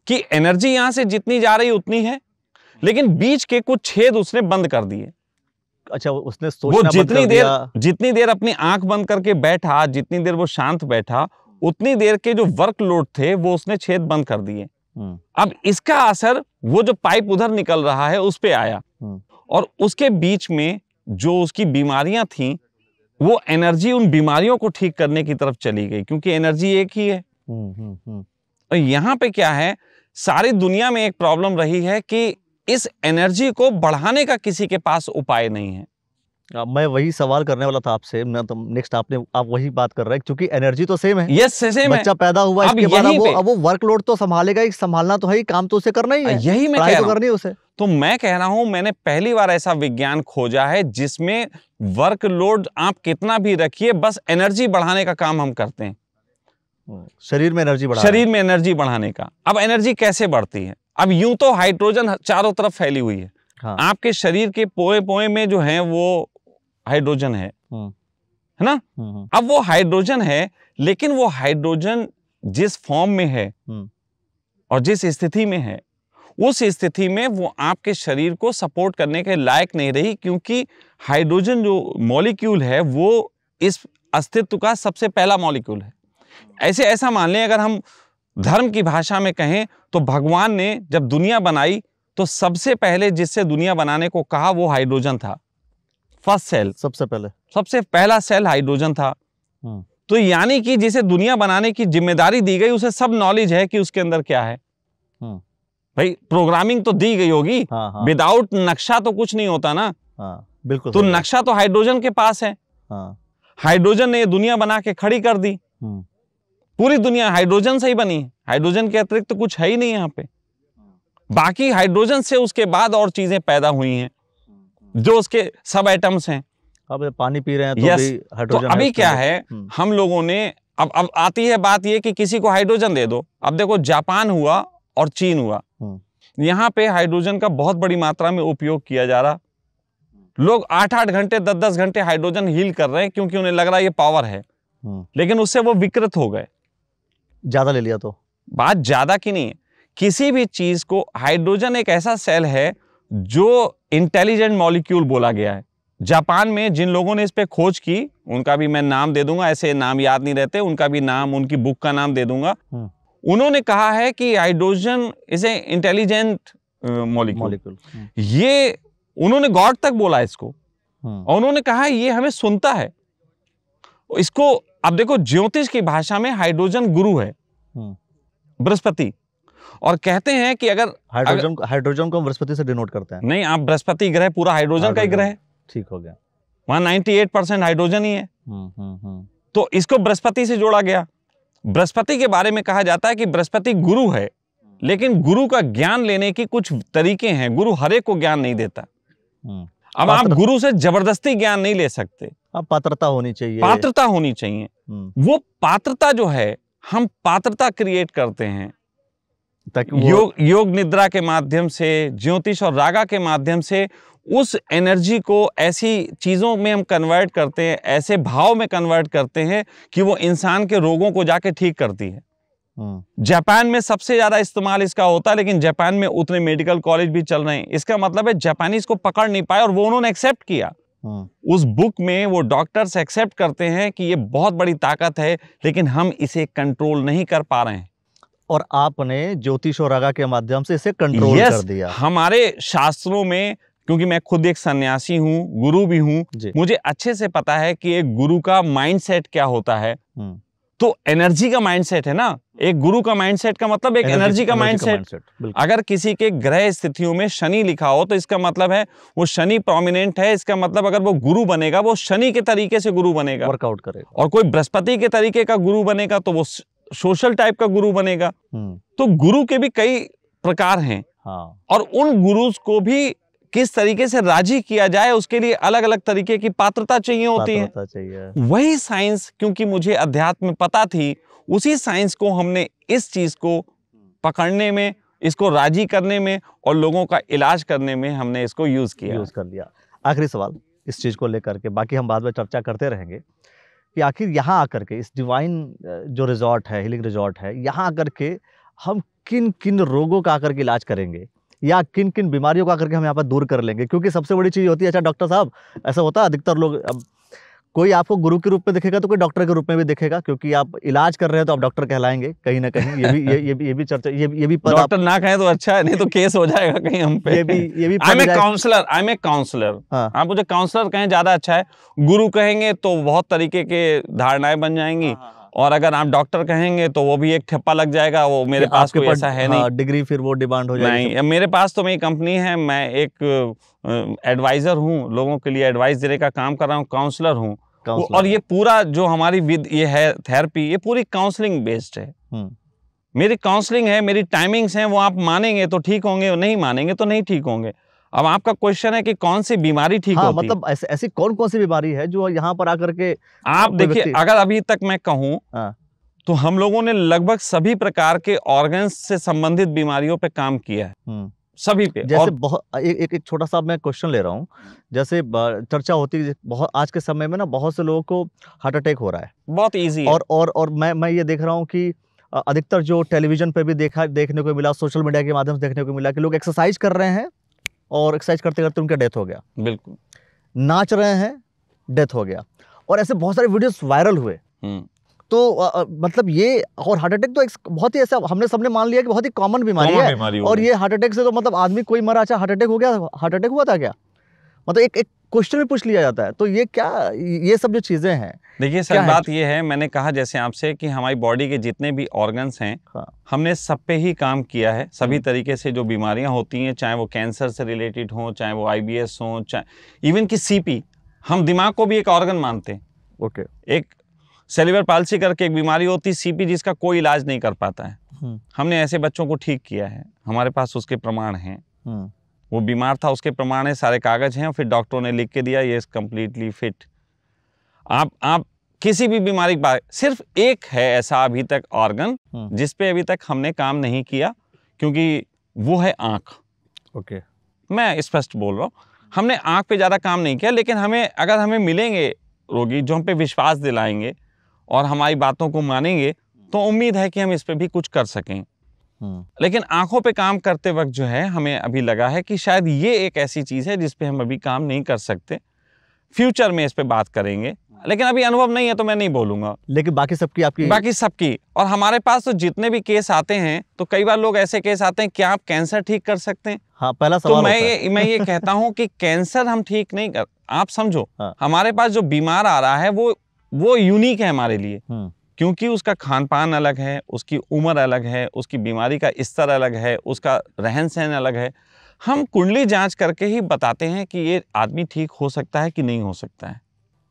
कि एनर्जी यहां से जितनी जा रही उतनी है, लेकिन बीच के कुछ छेद उसने बंद कर दिए। अच्छा, उसने वो सोचना बंद कर दिया। जितनी देर अपनी आंख बंद करके बैठा, जितनी देर वो शांत बैठा, उतनी देर के जो वर्कलोड थे वो उसने छेद बंद कर दिए। अब इसका असर वो जो पाइप उधर निकल रहा है उस पे आया और उसके बीच में जो उसकी बीमारियां थी वो एनर्जी उन बीमारियों को ठीक करने की तरफ चली गई, क्योंकि एनर्जी एक ही है। और यहाँ पे क्या है, सारी दुनिया में एक प्रॉब्लम रही है कि इस एनर्जी को बढ़ाने का किसी के पास उपाय नहीं है। मैं वही सवाल करने वाला था आपसे। मैं तो नेक्स्ट आप वही बात कर रहे हैं, क्योंकि एनर्जी तो सेम है। यस, सेम है। बच्चा पैदा हुआ, इसके बाद अब वो वर्कलोड तो संभालेगा ही, संभालना तो है ही, काम तो उसे करना ही है। यही मैं कह रहा हूं। करनी है उसे। तो मैं कह रहा हूं, मैंने पहली बार ऐसा विज्ञान खोजा है जिसमें वर्कलोड आप कितना भी रखिए, बस एनर्जी बढ़ाने का काम हम करते हैं। शरीर में एनर्जी बढ़ाना, शरीर में एनर्जी बढ़ाने का। अब एनर्जी कैसे बढ़ती है? अब यूं तो हाइड्रोजन चारों तरफ फैली हुई है। हाँ। आपके शरीर के पोए पोए में जो है वो हाइड्रोजन है ना? अब वो हाइड्रोजन है, लेकिन वो हाइड्रोजन जिस फॉर्म में है और जिस स्थिति में है, उस स्थिति में वो आपके शरीर को सपोर्ट करने के लायक नहीं रही, क्योंकि हाइड्रोजन जो मॉलिक्यूल है वो इस अस्तित्व का सबसे पहला मॉलिक्यूल है। ऐसा मान लें, अगर हम धर्म की भाषा में कहें तो भगवान ने जब दुनिया बनाई तो सबसे पहले जिससे दुनिया बनाने को कहा वो हाइड्रोजन था। फर्स्ट सेल, सबसे पहला सेल हाइड्रोजन था। तो यानी कि जिसे दुनिया बनाने की जिम्मेदारी दी गई उसे सब नॉलेज है कि उसके अंदर क्या है। भाई प्रोग्रामिंग तो दी गई होगी, विदाउट नक्शा तो कुछ नहीं होता ना। बिल्कुल। तो नक्शा तो हाइड्रोजन के पास है। हाइड्रोजन ने ये दुनिया बना के खड़ी कर दी। पूरी दुनिया हाइड्रोजन से ही बनी है, हाइड्रोजन के अतिरिक्त तो कुछ है ही नहीं यहाँ पे। बाकी हाइड्रोजन से उसके बाद और चीजें पैदा हुई हैं जो उसके सब एटम्स हैं। अब पानी पी रहे हैं तो भी हाइड्रोजन। तो अभी क्या है, हम लोगों ने अब आती है बात ये कि किसी को हाइड्रोजन दे दो। अब देखो, जापान हुआ और चीन हुआ, यहाँ पे हाइड्रोजन का बहुत बड़ी मात्रा में उपयोग किया जा रहा। लोग 8-8 घंटे 10-10 घंटे हाइड्रोजन हील कर रहे हैं क्योंकि उन्हें लग रहा है ये पावर है, लेकिन उससे वो विकृत हो गए। ज्यादा ले लिया तो बात ज्यादा की नहीं है। किसी भी चीज को, हाइड्रोजन एक ऐसा सेल है जो इंटेलिजेंट मॉलिक्यूल बोला गया है। जापान में जिन लोगों ने इस पे खोज की उनका भी मैं नाम दे दूंगा, ऐसे नाम याद नहीं रहते, उनका भी नाम, उनकी बुक का नाम दे दूंगा। उन्होंने कहा है कि hydrogen is a intelligent molecule. ये उन्होंने गॉड तक बोला इसको, और उन्होंने कहा ये हमें सुनता है इसको। अब देखो, ज्योतिष की भाषा में हाइड्रोजन गुरु है, बृहस्पति, और कहते हैं कि अगर हाइड्रोजन को बृहस्पति से डिनोट करते हैं। नहीं, आप बृहस्पति ग्रह पूरा हाइड्रोजन का ही ग्रह है। ठीक हो गया। वहां 98% हाइड्रोजन ही है। तो इसको बृहस्पति से जोड़ा गया। बृहस्पति के बारे में कहा जाता है कि बृहस्पति गुरु है, लेकिन गुरु का ज्ञान लेने की कुछ तरीके हैं। गुरु हर एक को ज्ञान नहीं देता। अब आप गुरु से जबरदस्ती ज्ञान नहीं ले सकते। पात्रता होनी चाहिए। पात्रता होनी चाहिए। वो पात्रता जो है, हम पात्रता क्रिएट करते हैं योग निद्रा के माध्यम से, ज्योतिष और रागा के माध्यम से। उस एनर्जी को ऐसी चीजों में हम कन्वर्ट करते हैं, ऐसे भाव में कन्वर्ट करते हैं कि वो इंसान के रोगों को जाके ठीक करती है। जापान में सबसे ज्यादा इस्तेमाल इसका होता है, लेकिन जापान में उतने मेडिकल कॉलेज भी चल रहे हैं। इसका मतलब है जापानीज को पकड़ नहीं पाए और वो उन्होंने एक्सेप्ट किया। उस बुक में वो डॉक्टर्स एक्सेप्ट करते हैं कि ये बहुत बड़ी ताकत है, लेकिन हम इसे कंट्रोल नहीं कर पा रहे हैं। और आपने ज्योतिष और रागा के माध्यम से इसे कंट्रोल कर दिया। हमारे शास्त्रों में, क्योंकि मैं खुद एक सन्यासी हूँ, गुरु भी हूँ, मुझे अच्छे से पता है कि एक गुरु का माइंडसेट क्या होता है। तो एनर्जी का माइंडसेट है ना, एक गुरु का माइंडसेट का मतलब एक एनर्जी का माइंडसेट। अगर किसी के ग्रह स्थितियों में शनि लिखा हो तो इसका मतलब है वो शनि प्रोमिनेंट है। इसका मतलब अगर वो गुरु बनेगा वो शनि के तरीके से गुरु बनेगा, वर्कआउट करेगा। और कोई बृहस्पति के तरीके का गुरु बनेगा तो वो सोशल टाइप का गुरु बनेगा। तो गुरु के भी कई प्रकार हैं। और उन गुरुज को भी किस तरीके से राजी किया जाए उसके लिए अलग अलग तरीके की पात्रता चाहिए होती है। वही साइंस, क्योंकि मुझे अध्यात्म पता थी, उसी साइंस को हमने इस चीज को पकड़ने में, इसको राजी करने में और लोगों का इलाज करने में हमने इसको यूज कर लिया। आखिरी सवाल इस चीज को लेकर के, बाकी हम बाद में चर्चा करते रहेंगे, कि आखिर यहाँ आकर के इस डिवाइन जो रिजॉर्ट है, हीलिंग रिजॉर्ट है, यहाँ आकर के हम किन किन रोगों का आकर के इलाज करेंगे या किन किन बीमारियों का आकर के हम यहाँ पर दूर कर लेंगे? क्योंकि सबसे बड़ी चीज होती है, अच्छा डॉक्टर साहब, ऐसा होता है अधिकतर लोग, अब कोई आपको गुरु के रूप में दिखेगा तो कोई डॉक्टर के रूप में भी दिखेगा, क्योंकि आप इलाज कर रहे हैं तो आप डॉक्टर कहलाएंगे कहीं ना कहीं। ये भी चर्चा, ये भी डॉक्टर ना कहे तो अच्छा है, नहीं तो केस हो जाएगा कहीं हम पे। ये भी आई एम ए काउंसलर। आप मुझे काउंसलर कहें ज्यादा अच्छा है। गुरु कहेंगे तो बहुत तरीके के धारणाएं बन जाएंगी। और अगर आप डॉक्टर कहेंगे तो वो भी एक ठप्पा लग जाएगा। वो मेरे पास कोई ऐसा है नहीं डिग्री, फिर वो डिमांड हो जाएगी। नहीं, मेरे पास तो मेरी कंपनी है, मैं एक एडवाइजर हूँ, लोगों के लिए एडवाइस देने का काम कर रहा हूँ, काउंसलर हूँ। और ये पूरा जो हमारी ये है थेरेपी, ये पूरी काउंसलिंग बेस्ड है। मेरी काउंसलिंग है, मेरी टाइमिंग्स हैं, वो आप मानेंगे तो ठीक होंगे, नहीं मानेंगे तो नहीं ठीक होंगे। अब आपका क्वेश्चन है कि कौन सी बीमारी ठीक होती है? मतलब ऐसी कौन कौन सी बीमारी है जो यहाँ पर आकर के आप देखिए, अगर अभी तक मैं कहूँ तो हम लोगों ने लगभग सभी प्रकार के ऑर्गन्स से संबंधित बीमारियों पे काम किया है, सभी पे। जैसे बहुत एक छोटा सा मैं क्वेश्चन ले रहा हूँ, जैसे चर्चा होती है बहुत आज के समय में ना, बहुत से लोगों को हार्ट अटैक हो रहा है, बहुत ईजी है। और मैं ये देख रहा हूँ कि अधिकतर जो टेलीविजन पे भी देखने को मिला, सोशल मीडिया के माध्यम से देखने को मिला कि लोग एक्सरसाइज कर रहे हैं और एक्सरसाइज करते करते उनका डेथ हो गया। बिल्कुल। नाच रहे हैं, डेथ हो गया। और ऐसे बहुत सारे वीडियोस वायरल हुए। तो मतलब ये, और हार्ट अटैक तो एक बहुत ही ऐसा हमने सबने मान लिया कि बहुत ही कॉमन बीमारी है। और ये हार्ट अटैक से तो मतलब आदमी कोई मरा, अच्छा हार्ट अटैक हो गया, हार्ट अटैक हुआ था क्या, मतलब एक क्वेश्चन भी पूछ लिया जाता है। तो ये क्या, ये सब जो चीजें हैं, देखिए सर, बात ये है, मैंने कहा जैसे आपसे कि हमारी बॉडी के जितने भी ऑर्गन्स हैं, हमने सब पे ही काम किया है। सभी तरीके से जो बीमारियां होती हैं, चाहे वो कैंसर से रिलेटेड हो, चाहे वो IBS हो, चाहे इवन की CP, हम दिमाग को भी एक ऑर्गन मानते हैं। ओके। एक सेल्युलर पाल्सी करके एक बीमारी होती है CP, जिसका कोई इलाज नहीं कर पाता है। हमने ऐसे बच्चों को ठीक किया है, हमारे पास उसके प्रमाण हैं। वो बीमार था, उसके प्रमाण है, सारे कागज हैं, और फिर डॉक्टरों ने लिख के दिया ये कंप्लीटली फिट। आप किसी भी बीमारी का, सिर्फ एक है ऐसा अभी तक ऑर्गन जिस पे अभी तक हमने काम नहीं किया, क्योंकि वो है आंख। ओके। मैं स्पष्ट बोल रहा हूँ, हमने आंख पे ज्यादा काम नहीं किया, लेकिन अगर हमें मिलेंगे रोगी जो हम पे विश्वास दिलाएंगे और हमारी बातों को मानेंगे, तो उम्मीद है कि हम इस पे भी कुछ कर सकें। लेकिन आंखों पे काम करते वक्त जो है, हमें अभी लगा है कि शायद ये एक ऐसी चीज है जिस पे हम अभी काम नहीं कर सकते। फ्यूचर में इस पे बात करेंगे, लेकिन अभी अनुभव नहीं है तो मैं नहीं बोलूंगा। लेकिन बाकी सबकी और हमारे पास तो जितने भी केस आते हैं, तो कई बार लोग ऐसे केस आते हैं, क्या आप कैंसर ठीक कर सकते हैं? हाँ, पहला सवाल। तो मैं ये कहता हूँ कि कैंसर हम ठीक नहीं कर, आप समझो, हमारे पास जो बीमार आ रहा है वो यूनिक है हमारे लिए, क्योंकि उसका खान पान अलग है, उसकी उम्र अलग है, उसकी बीमारी का स्तर अलग है, उसका रहन सहन अलग है। हम कुंडली जांच करके ही बताते हैं कि ये आदमी ठीक हो सकता है कि नहीं हो सकता है।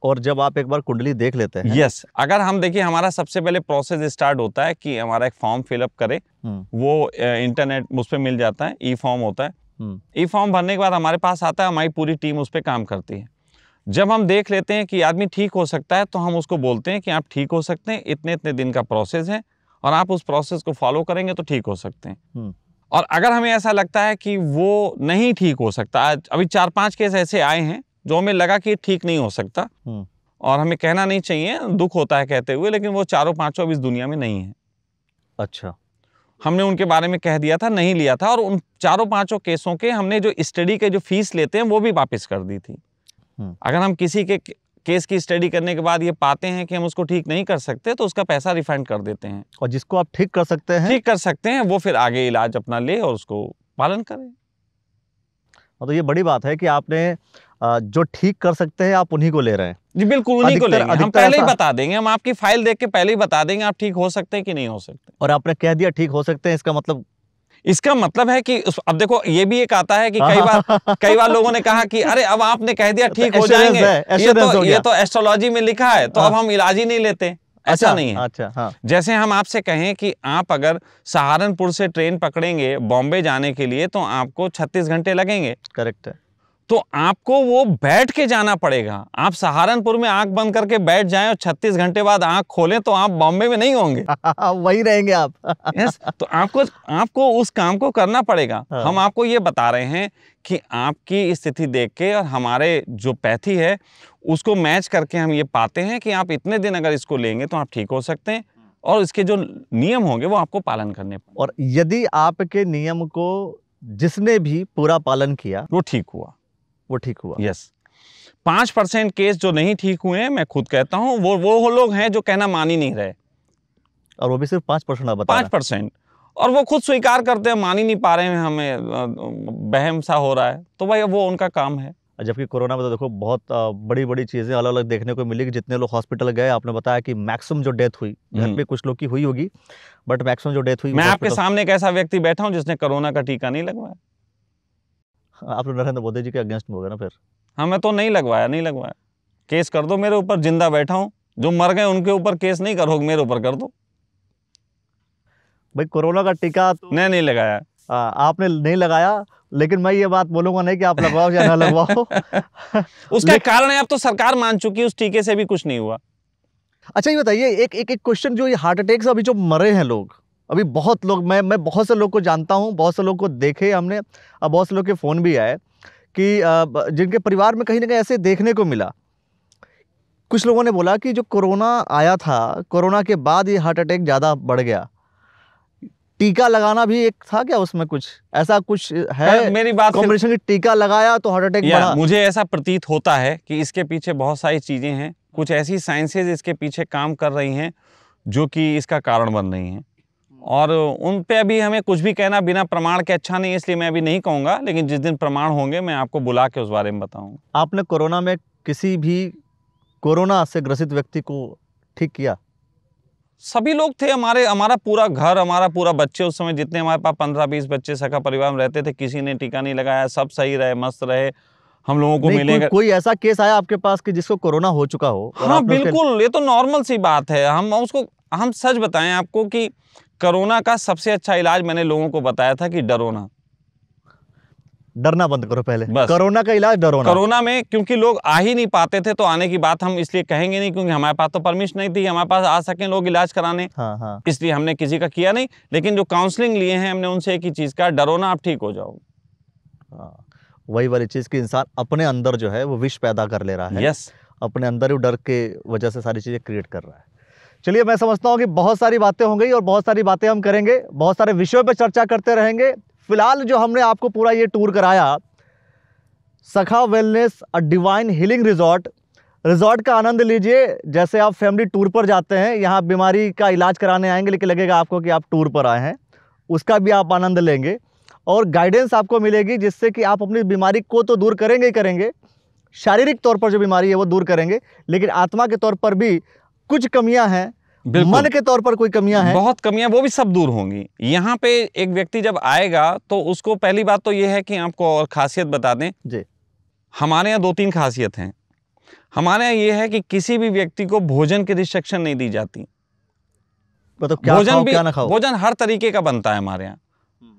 और जब आप एक बार कुंडली देख लेते हैं, यस, अगर हम देखिए, हमारा सबसे पहले प्रोसेस स्टार्ट होता है कि हमारा एक फॉर्म फिलअप करे, वो इंटरनेट उस पर मिल जाता है, ई फॉर्म होता है। ई फॉर्म भरने के बाद हमारे पास आता है, हमारी पूरी टीम उस पर काम करती है। जब हम देख लेते हैं कि आदमी ठीक हो सकता है, तो हम उसको बोलते हैं कि आप ठीक हो सकते हैं, इतने इतने दिन का प्रोसेस है और आप उस प्रोसेस को फॉलो करेंगे तो ठीक हो सकते हैं। और अगर हमें ऐसा लगता है कि वो नहीं ठीक हो सकता, अभी 4-5 केस ऐसे आए हैं जो हमें लगा कि ठीक नहीं हो सकता, और हमें कहना नहीं चाहिए, दुख होता है कहते हुए, लेकिन वो 4-5 अब इस दुनिया में नहीं है। अच्छा, हमने उनके बारे में कह दिया था, नहीं लिया था, और उन 4-5 केसों के हमने जो स्टडी के जो फीस लेते हैं वो भी वापस कर दी थी। अगर हम किसी के केस की स्टडी करने के बाद ये पाते हैं कि हम उसको ठीक नहीं कर सकते तो उसका पैसा रिफंड कर देते हैं। और जिसको आप ठीक कर सकते हैं वो फिर आगे इलाज अपना ले और उसको पालन करें। तो ये बड़ी बात है कि आपने जो ठीक कर सकते हैं आप उन्हीं को ले रहे हैं। जी बिल्कुल, उन्हीं को लेंगे। हम पहले ही ऐसा बता देंगे, हम आपकी फाइल देख के पहले ही बता देंगे आप ठीक हो सकते हैं कि नहीं हो सकते। और आपने कह दिया ठीक हो सकते हैं, इसका मतलब है कि अब देखो ये भी एक आता है कि कई बार लोगों ने कहा कि अरे अब आपने कह दिया ठीक हो जाएंगे, ये तो एस्ट्रोलॉजी में लिखा है तो अब हम इलाज ही नहीं लेते। ऐसा नहीं है। अच्छा, हाँ। जैसे हम आपसे कहें कि आप अगर सहारनपुर से ट्रेन पकड़ेंगे बॉम्बे जाने के लिए तो आपको 36 घंटे लगेंगे। करेक्ट है। तो आपको वो बैठ के जाना पड़ेगा। आप सहारनपुर में आंख बंद करके बैठ जाएं और 36 घंटे बाद आंख खोलें तो आप बॉम्बे में नहीं होंगे। वही रहेंगे आप। यस, तो आपको उस काम को करना पड़ेगा। हाँ। हम आपको ये बता रहे हैं कि आपकी स्थिति देख के और हमारे जो पैथी है उसको मैच करके हम ये पाते हैं कि आप इतने दिन अगर इसको लेंगे तो आप ठीक हो सकते हैं और इसके जो नियम होंगे वो आपको पालन करने पड़ेंगे। और यदि आपके नियम को जिसने भी पूरा पालन किया वो ठीक हुआ। यस, 5% केस जो नहीं ठीक हुए हैं, मैं खुद कहता हूं वो लोग हैं जो कहना मान ही नहीं रहे। और वो भी सिर्फ 5% आप बता रहे हैं। 5%, और वो खुद स्वीकार करते हैं, मान ही नहीं पा रहे हैं, हमें बहम सा हो रहा है, तो भाई वो उनका काम है। जबकि कोरोना में तो देखो बहुत बड़ी बड़ी चीज़ें अलग अलग देखने को मिली कि जितने लोग हॉस्पिटल गए, आपने बताया कि मैक्सिमम जो डेथ हुई, घर पे कुछ लोग की हुई होगी, बट मैक्सिमम जो डेथ हुई, मैं आपके सामने एक ऐसा व्यक्ति बैठा हूं जिसने कोरोना का टीका नहीं लगवाया। आप लोग नरेंद्र मोदी जी के अगेंस्ट में हो गए ना फिर। हाँ, मैं तो नहीं लगवाया। केस कर दो मेरे ऊपर, जिंदा बैठा हूं। जो मर गए उनके ऊपर केस नहीं करोगे, मेरे ऊपर कर दो। भाई कोरोना का टीका मैं नहीं लगाया। आपने नहीं लगाया, लेकिन मैं ये बात बोलूंगा नहीं कि आप लगवाओ या ना लगवाओ। उसका कारण है अब तो सरकार मान चुकी है, उस टीके से भी कुछ नहीं हुआ। अच्छा ये बताइए, एक क्वेश्चन, जो ये हार्ट अटैक से अभी जो मरे हैं लोग, अभी बहुत लोग, मैं बहुत से लोग को जानता हूँ, बहुत से लोग को देखे हमने, अब बहुत से लोग के फ़ोन भी आए कि जिनके परिवार में कहीं ना कहीं ऐसे देखने को मिला। कुछ लोगों ने बोला कि जो कोरोना आया था, कोरोना के बाद ये हार्ट अटैक ज़्यादा बढ़ गया। टीका लगाना भी एक था क्या उसमें, कुछ ऐसा कुछ है? मेरी बात कॉम्बिनेशन की टीका लगाया तो हार्ट अटैक बढ़ा। मुझे ऐसा प्रतीत होता है कि इसके पीछे बहुत सारी चीज़ें हैं, कुछ ऐसी साइंसेज इसके पीछे काम कर रही हैं जो कि इसका कारण बन रही हैं, और उन पे अभी हमें कुछ भी कहना बिना प्रमाण के अच्छा नहीं है, इसलिए मैं अभी नहीं कहूँगा, लेकिन जिस दिन प्रमाण होंगे मैं आपको बुला के उस बारे में बताऊँगा। आपने कोरोना में किसी भी कोरोना से ग्रसित व्यक्ति को ठीक किया? सभी लोग थे, हमारा पूरा घर, हमारा पूरा बच्चे, उस समय जितने हमारे पास 15-20 बच्चे सखा परिवार में रहते थे, किसी ने टीका नहीं लगाया, सब सही रहे, मस्त रहे। हम लोगों को मिलेगा कोई ऐसा केस आया आपके पास कि जिसको कोरोना हो चुका हो? हाँ बिल्कुल, ये तो नॉर्मल सी बात है। हम सच बताएं आपको कि कोरोना का सबसे अच्छा इलाज मैंने लोगों को बताया था कि डरना बंद करो पहले। बस, कोरोना का इलाज डरोना। कोरोना में क्योंकि लोग आ ही नहीं पाते थे, तो आने की बात हम इसलिए कहेंगे नहीं, क्योंकि हमारे पास तो परमिशन नहीं थी हमारे पास आ सकें लोग इलाज कराने। हाँ। इसलिए हमने किसी का किया नहीं, लेकिन जो काउंसलिंग लिए हैं हमने उनसे एक ही चीज़ का, डरो ना, आप ठीक हो जाओगे। वही वाली चीज़ कि इंसान अपने अंदर जो है वो विष पैदा कर ले रहा है। यस, अपने अंदर ही डर के वजह से सारी चीज़ें क्रिएट कर रहा है। चलिए, मैं समझता हूँ कि बहुत सारी बातें हो गई और बहुत सारी बातें हम करेंगे, बहुत सारे विषयों पर चर्चा करते रहेंगे। फिलहाल जो हमने आपको पूरा ये टूर कराया, सखा wellness a divine healing resort का आनंद लीजिए। जैसे आप फैमिली टूर पर जाते हैं, यहाँ बीमारी का इलाज कराने आएंगे, लेकिन लगेगा आपको कि आप टूर पर आए हैं, उसका भी आप आनंद लेंगे और गाइडेंस आपको मिलेगी, जिससे कि आप अपनी बीमारी को तो दूर करेंगे ही करेंगे, शारीरिक तौर पर जो बीमारी है वो दूर करेंगे, लेकिन आत्मा के तौर पर भी कुछ कमियां हैं, मन के तौर पर कोई कमियां हैं, बहुत कमियां, वो भी सब दूर होंगी। यहाँ पे एक व्यक्ति जब आएगा तो उसको पहली बात तो ये है कि आपको और खासियत बता दें जी। हमारे यहाँ 2-3 खासियत हैं। हमारे यहाँ ये है कि किसी भी व्यक्ति को भोजन की रिस्ट्रिक्शन नहीं दी जाती। मतलब क्या खाओ, क्या ना खाओ? भोजन हर तरीके का बनता है हमारे यहाँ,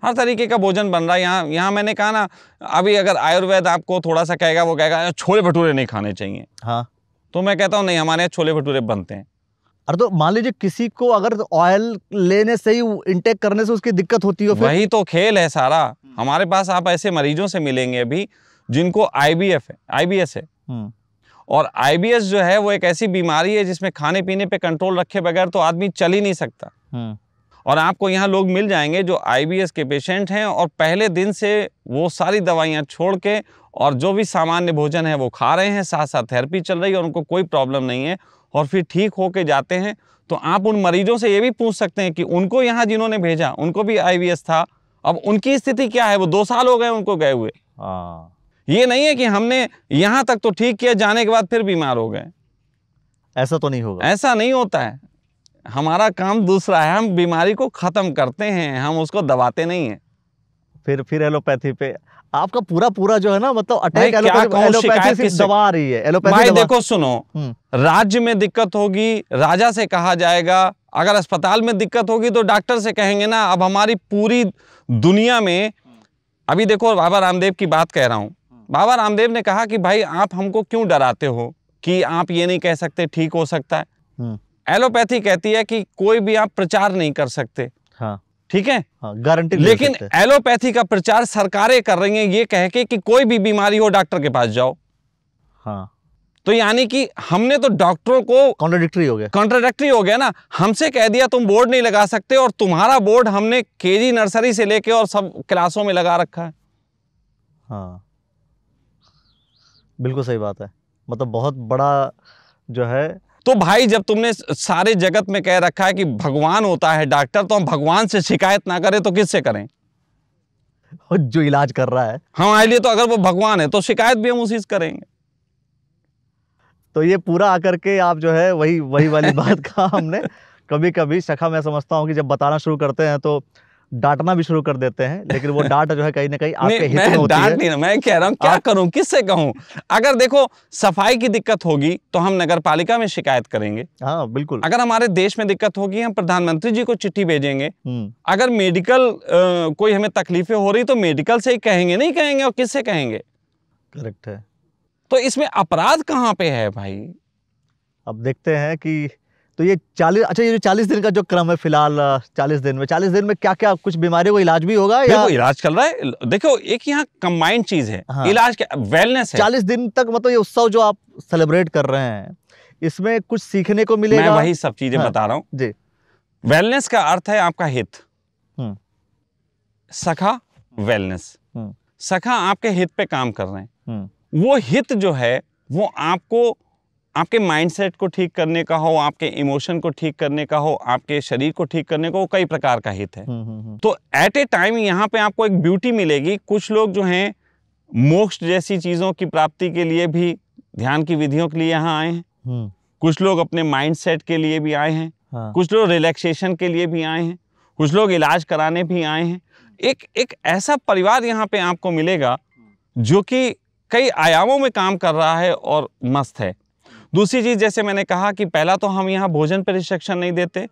हर तरीके का भोजन बन रहा है यहाँ। मैंने कहा ना, अभी अगर आयुर्वेद आपको थोड़ा सा कहेगा, वो कहेगा छोले भटूरे नहीं खाने चाहिए, हाँ, तो मैं कहता हूँ नहीं, हमारे यहाँ छोले भटूरे बनते हैं। अरे तो मान लीजिए किसी को अगर ऑयल लेने से ही, इंटेक करने से उसकी दिक्कत होती हो, फिर वही तो खेल है सारा। हमारे पास आप ऐसे मरीजों से मिलेंगे अभी जिनको IBS है, और IBS जो है वो एक ऐसी बीमारी है जिसमें खाने पीने पे कंट्रोल रखे बगैर तो आदमी चल ही नहीं सकता। और आपको यहाँ लोग मिल जाएंगे जो IBS के पेशेंट हैं और पहले दिन से वो सारी दवाइयाँ छोड़ के और जो भी सामान्य भोजन है वो खा रहे हैं, साथ साथ थेरेपी चल रही है और उनको कोई प्रॉब्लम नहीं है और फिर ठीक होके जाते हैं। तो आप उन मरीजों से ये भी पूछ सकते हैं कि उनको यहाँ जिन्होंने भेजा उनको भी IBS था, अब उनकी स्थिति क्या है, वो 2 साल हो गए उनको गए हुए। ये नहीं है कि हमने यहाँ तक तो ठीक किया, जाने के बाद फिर बीमार हो गए, ऐसा तो नहीं होगा। ऐसा नहीं होता है। हमारा काम दूसरा है, हम बीमारी को खत्म करते हैं, हम उसको दबाते नहीं हैं। फिर एलोपैथी पे आपका पूरा जो है ना, मतलब भाई अटैक क्या कहूं, एलोपैथी शिकायत से किससे? दवा आ रही है, एलोपैथी भाई दवा। देखो सुनो, राज्य में दिक्कत होगी राजा से कहा जाएगा, अगर अस्पताल में दिक्कत होगी तो डॉक्टर से कहेंगे ना। अब हमारी पूरी दुनिया में, अभी देखो बाबा रामदेव की बात कह रहा हूँ, बाबा रामदेव ने कहा कि भाई आप हमको क्यों डराते हो कि आप ये नहीं कह सकते ठीक हो सकता है। एलोपैथी कहती है कि कोई भी आप प्रचार नहीं कर सकते, हाँ ठीक है, हाँ, गारंटी। लेकिन एलोपैथी का प्रचार सरकारें कर रही हैं ये कह के कि कोई भी बीमारी हो डॉक्टर के पास जाओ। हाँ, तो यानी कि हमने तो डॉक्टरों को कॉन्ट्राडिक्टरी हो गया। कॉन्ट्राडिक्टरी हो गया ना, हमसे कह दिया तुम बोर्ड नहीं लगा सकते और तुम्हारा बोर्ड हमने KG नर्सरी से लेके और सब क्लासों में लगा रखा है। हाँ बिल्कुल सही बात है, मतलब बहुत बड़ा जो है। तो भाई जब तुमने सारे जगत में कह रखा है कि भगवान होता है डॉक्टर, तो हम भगवान से शिकायत ना करें तो किससे करें? और जो इलाज कर रहा है हमारे लिए तो अगर वो भगवान है तो शिकायत भी हम उसी से करेंगे। तो ये पूरा आकर के आप जो है वही वाली बात का हमने कभी कभी सखा, मैं समझता हूँ कि जब बताना शुरू करते हैं तो डांटना भी शुरू कर देते हैं, लेकिन वो डांट जो है कहीं ना कहीं आपके हित में होती है। डांट नहीं, मैं कह रहा हूँ क्या करूं, किससे कहूं? अगर देखो सफाई की दिक्कत होगी तो हम नगर पालिका में शिकायत करेंगे। हाँ बिल्कुल। अगर हमारे देश में दिक्कत होगी हम प्रधानमंत्री जी को चिट्ठी भेजेंगे। अगर मेडिकल कोई हमें तकलीफें हो रही तो मेडिकल से ही कहेंगे, नहीं कहेंगे और किससे कहेंगे? करेक्ट है। तो इसमें अपराध कहाँ पे है भाई? अब देखते हैं कि तो ये 40 दिन का जो क्रम है फिलहाल, 40 दिन में क्या क्या कुछ बीमारियों को इलाज भी होगा या इलाज चल रहा है? देखो एक यहाँ कंबाइंड चीज है। हाँ। इलाज क्या, वेलनेस है। 40 दिन तक मतलब ये उत्सव जो आप सेलिब्रेट कर रहे हैं इसमें कुछ सीखने को मिलेगा। मैं वही सब चीजें बता रहा हूँ जी। वेलनेस का अर्थ है आपका हित। सखा वेलनेस, सखा आपके हित पे काम कर रहे हैं। वो हित जो है वो आपको आपके माइंडसेट को ठीक करने का हो, आपके इमोशन को ठीक करने का हो, आपके शरीर को ठीक करने का हो, कई प्रकार का हित है। तो एट ए टाइम यहाँ पे आपको एक ब्यूटी मिलेगी। कुछ लोग जो हैं मोक्ष जैसी चीजों की प्राप्ति के लिए भी ध्यान की विधियों के लिए यहाँ आए हैं। कुछ लोग अपने माइंडसेट के लिए भी आए हैं। कुछ लोग रिलैक्सेशन के लिए भी आए हैं। कुछ लोग इलाज कराने भी आए हैं। एक ऐसा परिवार यहाँ पे आपको मिलेगा जो कि कई आयामों में काम कर रहा है और मस्त है। दूसरी चीज, जैसे मैंने कहा कि पहला तो हम यहाँ भोजन पर रिस्ट्रिक्शन नहीं देते।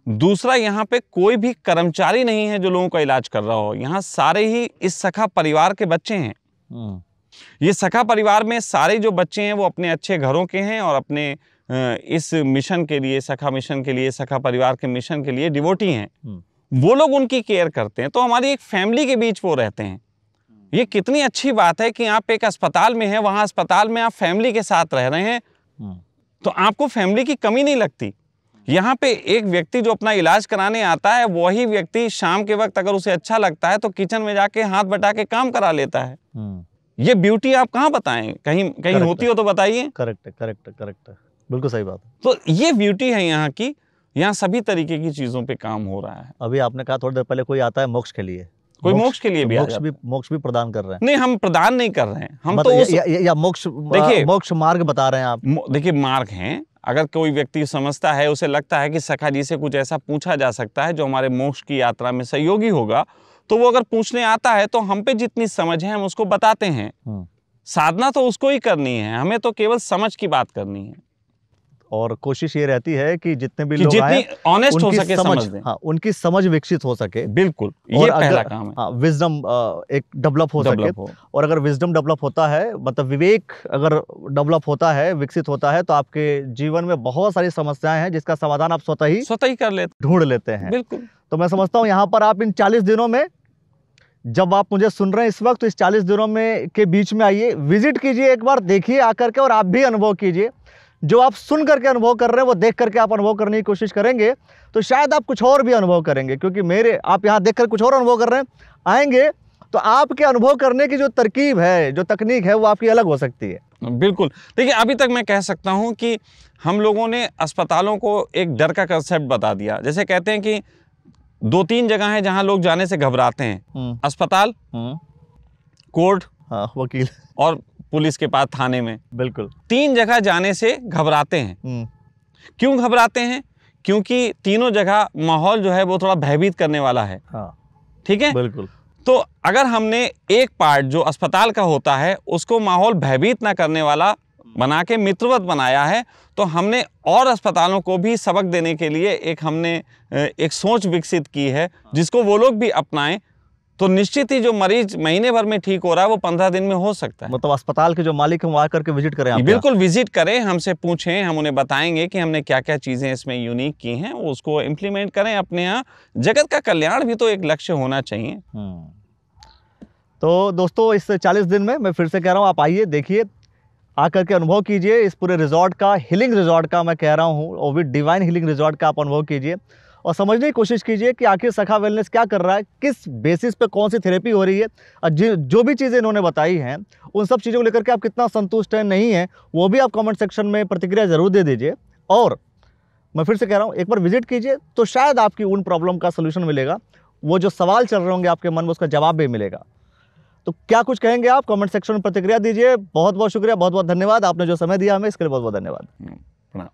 दूसरा, यहाँ पे कोई भी कर्मचारी नहीं है जो लोगों का इलाज कर रहा हो। यहाँ सारे ही इस सखा परिवार के बच्चे हैं। ये सखा परिवार में सारे जो बच्चे हैं वो अपने अच्छे घरों के हैं और अपने इस मिशन के लिए, सखा मिशन के लिए, सखा परिवार के मिशन के लिए डिवोटी हैं। वो लोग उनकी केयर करते हैं। तो हमारी एक फैमिली के बीच वो रहते हैं। ये कितनी अच्छी बात है कि आप एक अस्पताल में हैं, वहाँ अस्पताल में आप फैमिली के साथ रह रहे हैं तो आपको फैमिली की कमी नहीं लगती। यहाँ पे एक व्यक्ति जो अपना इलाज कराने आता है, वही व्यक्ति शाम के वक्त अगर उसे अच्छा लगता है तो किचन में जाके हाथ बटा के काम करा लेता है। ये ब्यूटी आप कहाँ बताएं? कहीं होती हो तो बताइए। करेक्ट, बिल्कुल सही बात है। तो ये ब्यूटी है यहाँ की। यहाँ सभी तरीके की चीजों पे काम हो रहा है। अभी आपने कहा थोड़ी देर पहले कोई आता है मोक्ष के लिए, कोई मोक्ष के लिए भी मोक्ष भी प्रदान कर रहे हैं। नहीं, हम प्रदान नहीं कर रहे हैं, हम तो या मोक्ष, देखिए मोक्ष मार्ग बता रहे हैं आप। देखिए मार्ग हैं। अगर कोई व्यक्ति समझता है, उसे लगता है कि सखा जी से कुछ ऐसा पूछा जा सकता है जो हमारे मोक्ष की यात्रा में सहयोगी होगा, तो वो अगर पूछने आता है तो हम पे जितनी समझ है हम उसको बताते हैं। साधना तो उसको ही करनी है, हमें तो केवल समझ की बात करनी है। और कोशिश ये रहती है कि जितने भी लोग आए ऑनेस्ट हो सके, समझ दें। हाँ, उनकी समझ विकसित हो सके। बिल्कुल, ये पहला काम है। हाँ, विजडम एक डेवलप हो सके। और अगर विजडम डेवलप होता है, मतलब विवेक अगर डेवलप होता है, विकसित होता है, तो आपके जीवन में बहुत सारी समस्याएं हैं जिसका समाधान आप स्वतः ही कर लेते, ढूंढ लेते हैं। बिल्कुल। तो मैं समझता हूँ यहाँ पर आप इन 40 दिनों में, जब आप मुझे सुन रहे हैं इस वक्त, तो इस 40 दिनों में के बीच में आइए, विजिट कीजिए, एक बार देखिए आकर के और आप भी अनुभव कीजिए। जो आप सुन करके अनुभव कर रहे हैं वो देख करके आप अनुभव करने की कोशिश करेंगे तो शायद आप कुछ और भी अनुभव करेंगे, क्योंकि मेरे आप यहाँ देख कर कुछ और अनुभव कर रहे हैं, आएंगे तो आपके अनुभव करने की जो तरकीब है, जो तकनीक है, वो आपकी अलग हो सकती है। बिल्कुल। देखिए, अभी तक मैं कह सकता हूँ कि हम लोगों ने अस्पतालों को एक डर का कंसेप्ट बता दिया। जैसे कहते हैं कि 2-3 जगह हैं जहाँ लोग जाने से घबराते हैं, अस्पताल, कोर्ट, हाँ, वकील और पुलिस के पास, थाने में। बिल्कुल 3 जगह जाने से घबराते हैं। क्यों घबराते हैं? क्योंकि तीनों जगह माहौल जो है वो थोड़ा भयभीत करने वाला है। हाँ, ठीक है, बिल्कुल। तो अगर हमने एक पार्ट जो अस्पताल का होता है उसको माहौल भयभीत ना करने वाला बना के मित्रवत बनाया है, तो हमने और अस्पतालों को भी सबक देने के लिए हमने एक सोच विकसित की है, जिसको वो लोग भी अपनाएं, तो निश्चित ही जो मरीज महीने भर में ठीक हो रहा है वो 15 दिन में हो सकता है। मतलब अस्पताल के जो मालिक हैं वो आकर के विजिट करें, बिल्कुल विजिट करें, हमसे पूछें, हम उन्हें बताएंगे कि हमने क्या क्या चीज़ें इसमें यूनिक की हैं, उसको इम्प्लीमेंट करें अपने यहाँ। जगत का कल्याण भी तो एक लक्ष्य होना चाहिए। तो दोस्तों, इस 40 दिन में मैं फिर से कह रहा हूँ, आप आइए, देखिए, आकर के अनुभव कीजिए इस पूरे रिजॉर्ट का, हीलिंग रिजॉर्ट का मैं कह रहा हूँ, और भी डिवाइन हीलिंग रिजॉर्ट का आप अनुभव कीजिए और समझने की कोशिश कीजिए कि आखिर सखा वेलनेस क्या कर रहा है, किस बेसिस पे कौन सी थेरेपी हो रही है, और जो भी चीज़ें इन्होंने बताई हैं उन सब चीज़ों को लेकर के आप कितना संतुष्ट हैं, नहीं है, वो भी आप कमेंट सेक्शन में प्रतिक्रिया ज़रूर दे दीजिए। और मैं फिर से कह रहा हूँ, एक बार विजिट कीजिए तो शायद आपकी उन प्रॉब्लम का सोल्यूशन मिलेगा, वो जो सवाल चल रहे होंगे आपके मन में उसका जवाब भी मिलेगा। तो क्या कुछ कहेंगे आप? कमेंट सेक्शन में प्रतिक्रिया दीजिए। बहुत बहुत शुक्रिया, बहुत बहुत धन्यवाद, आपने जो समय दिया हमें इसके लिए बहुत बहुत धन्यवाद।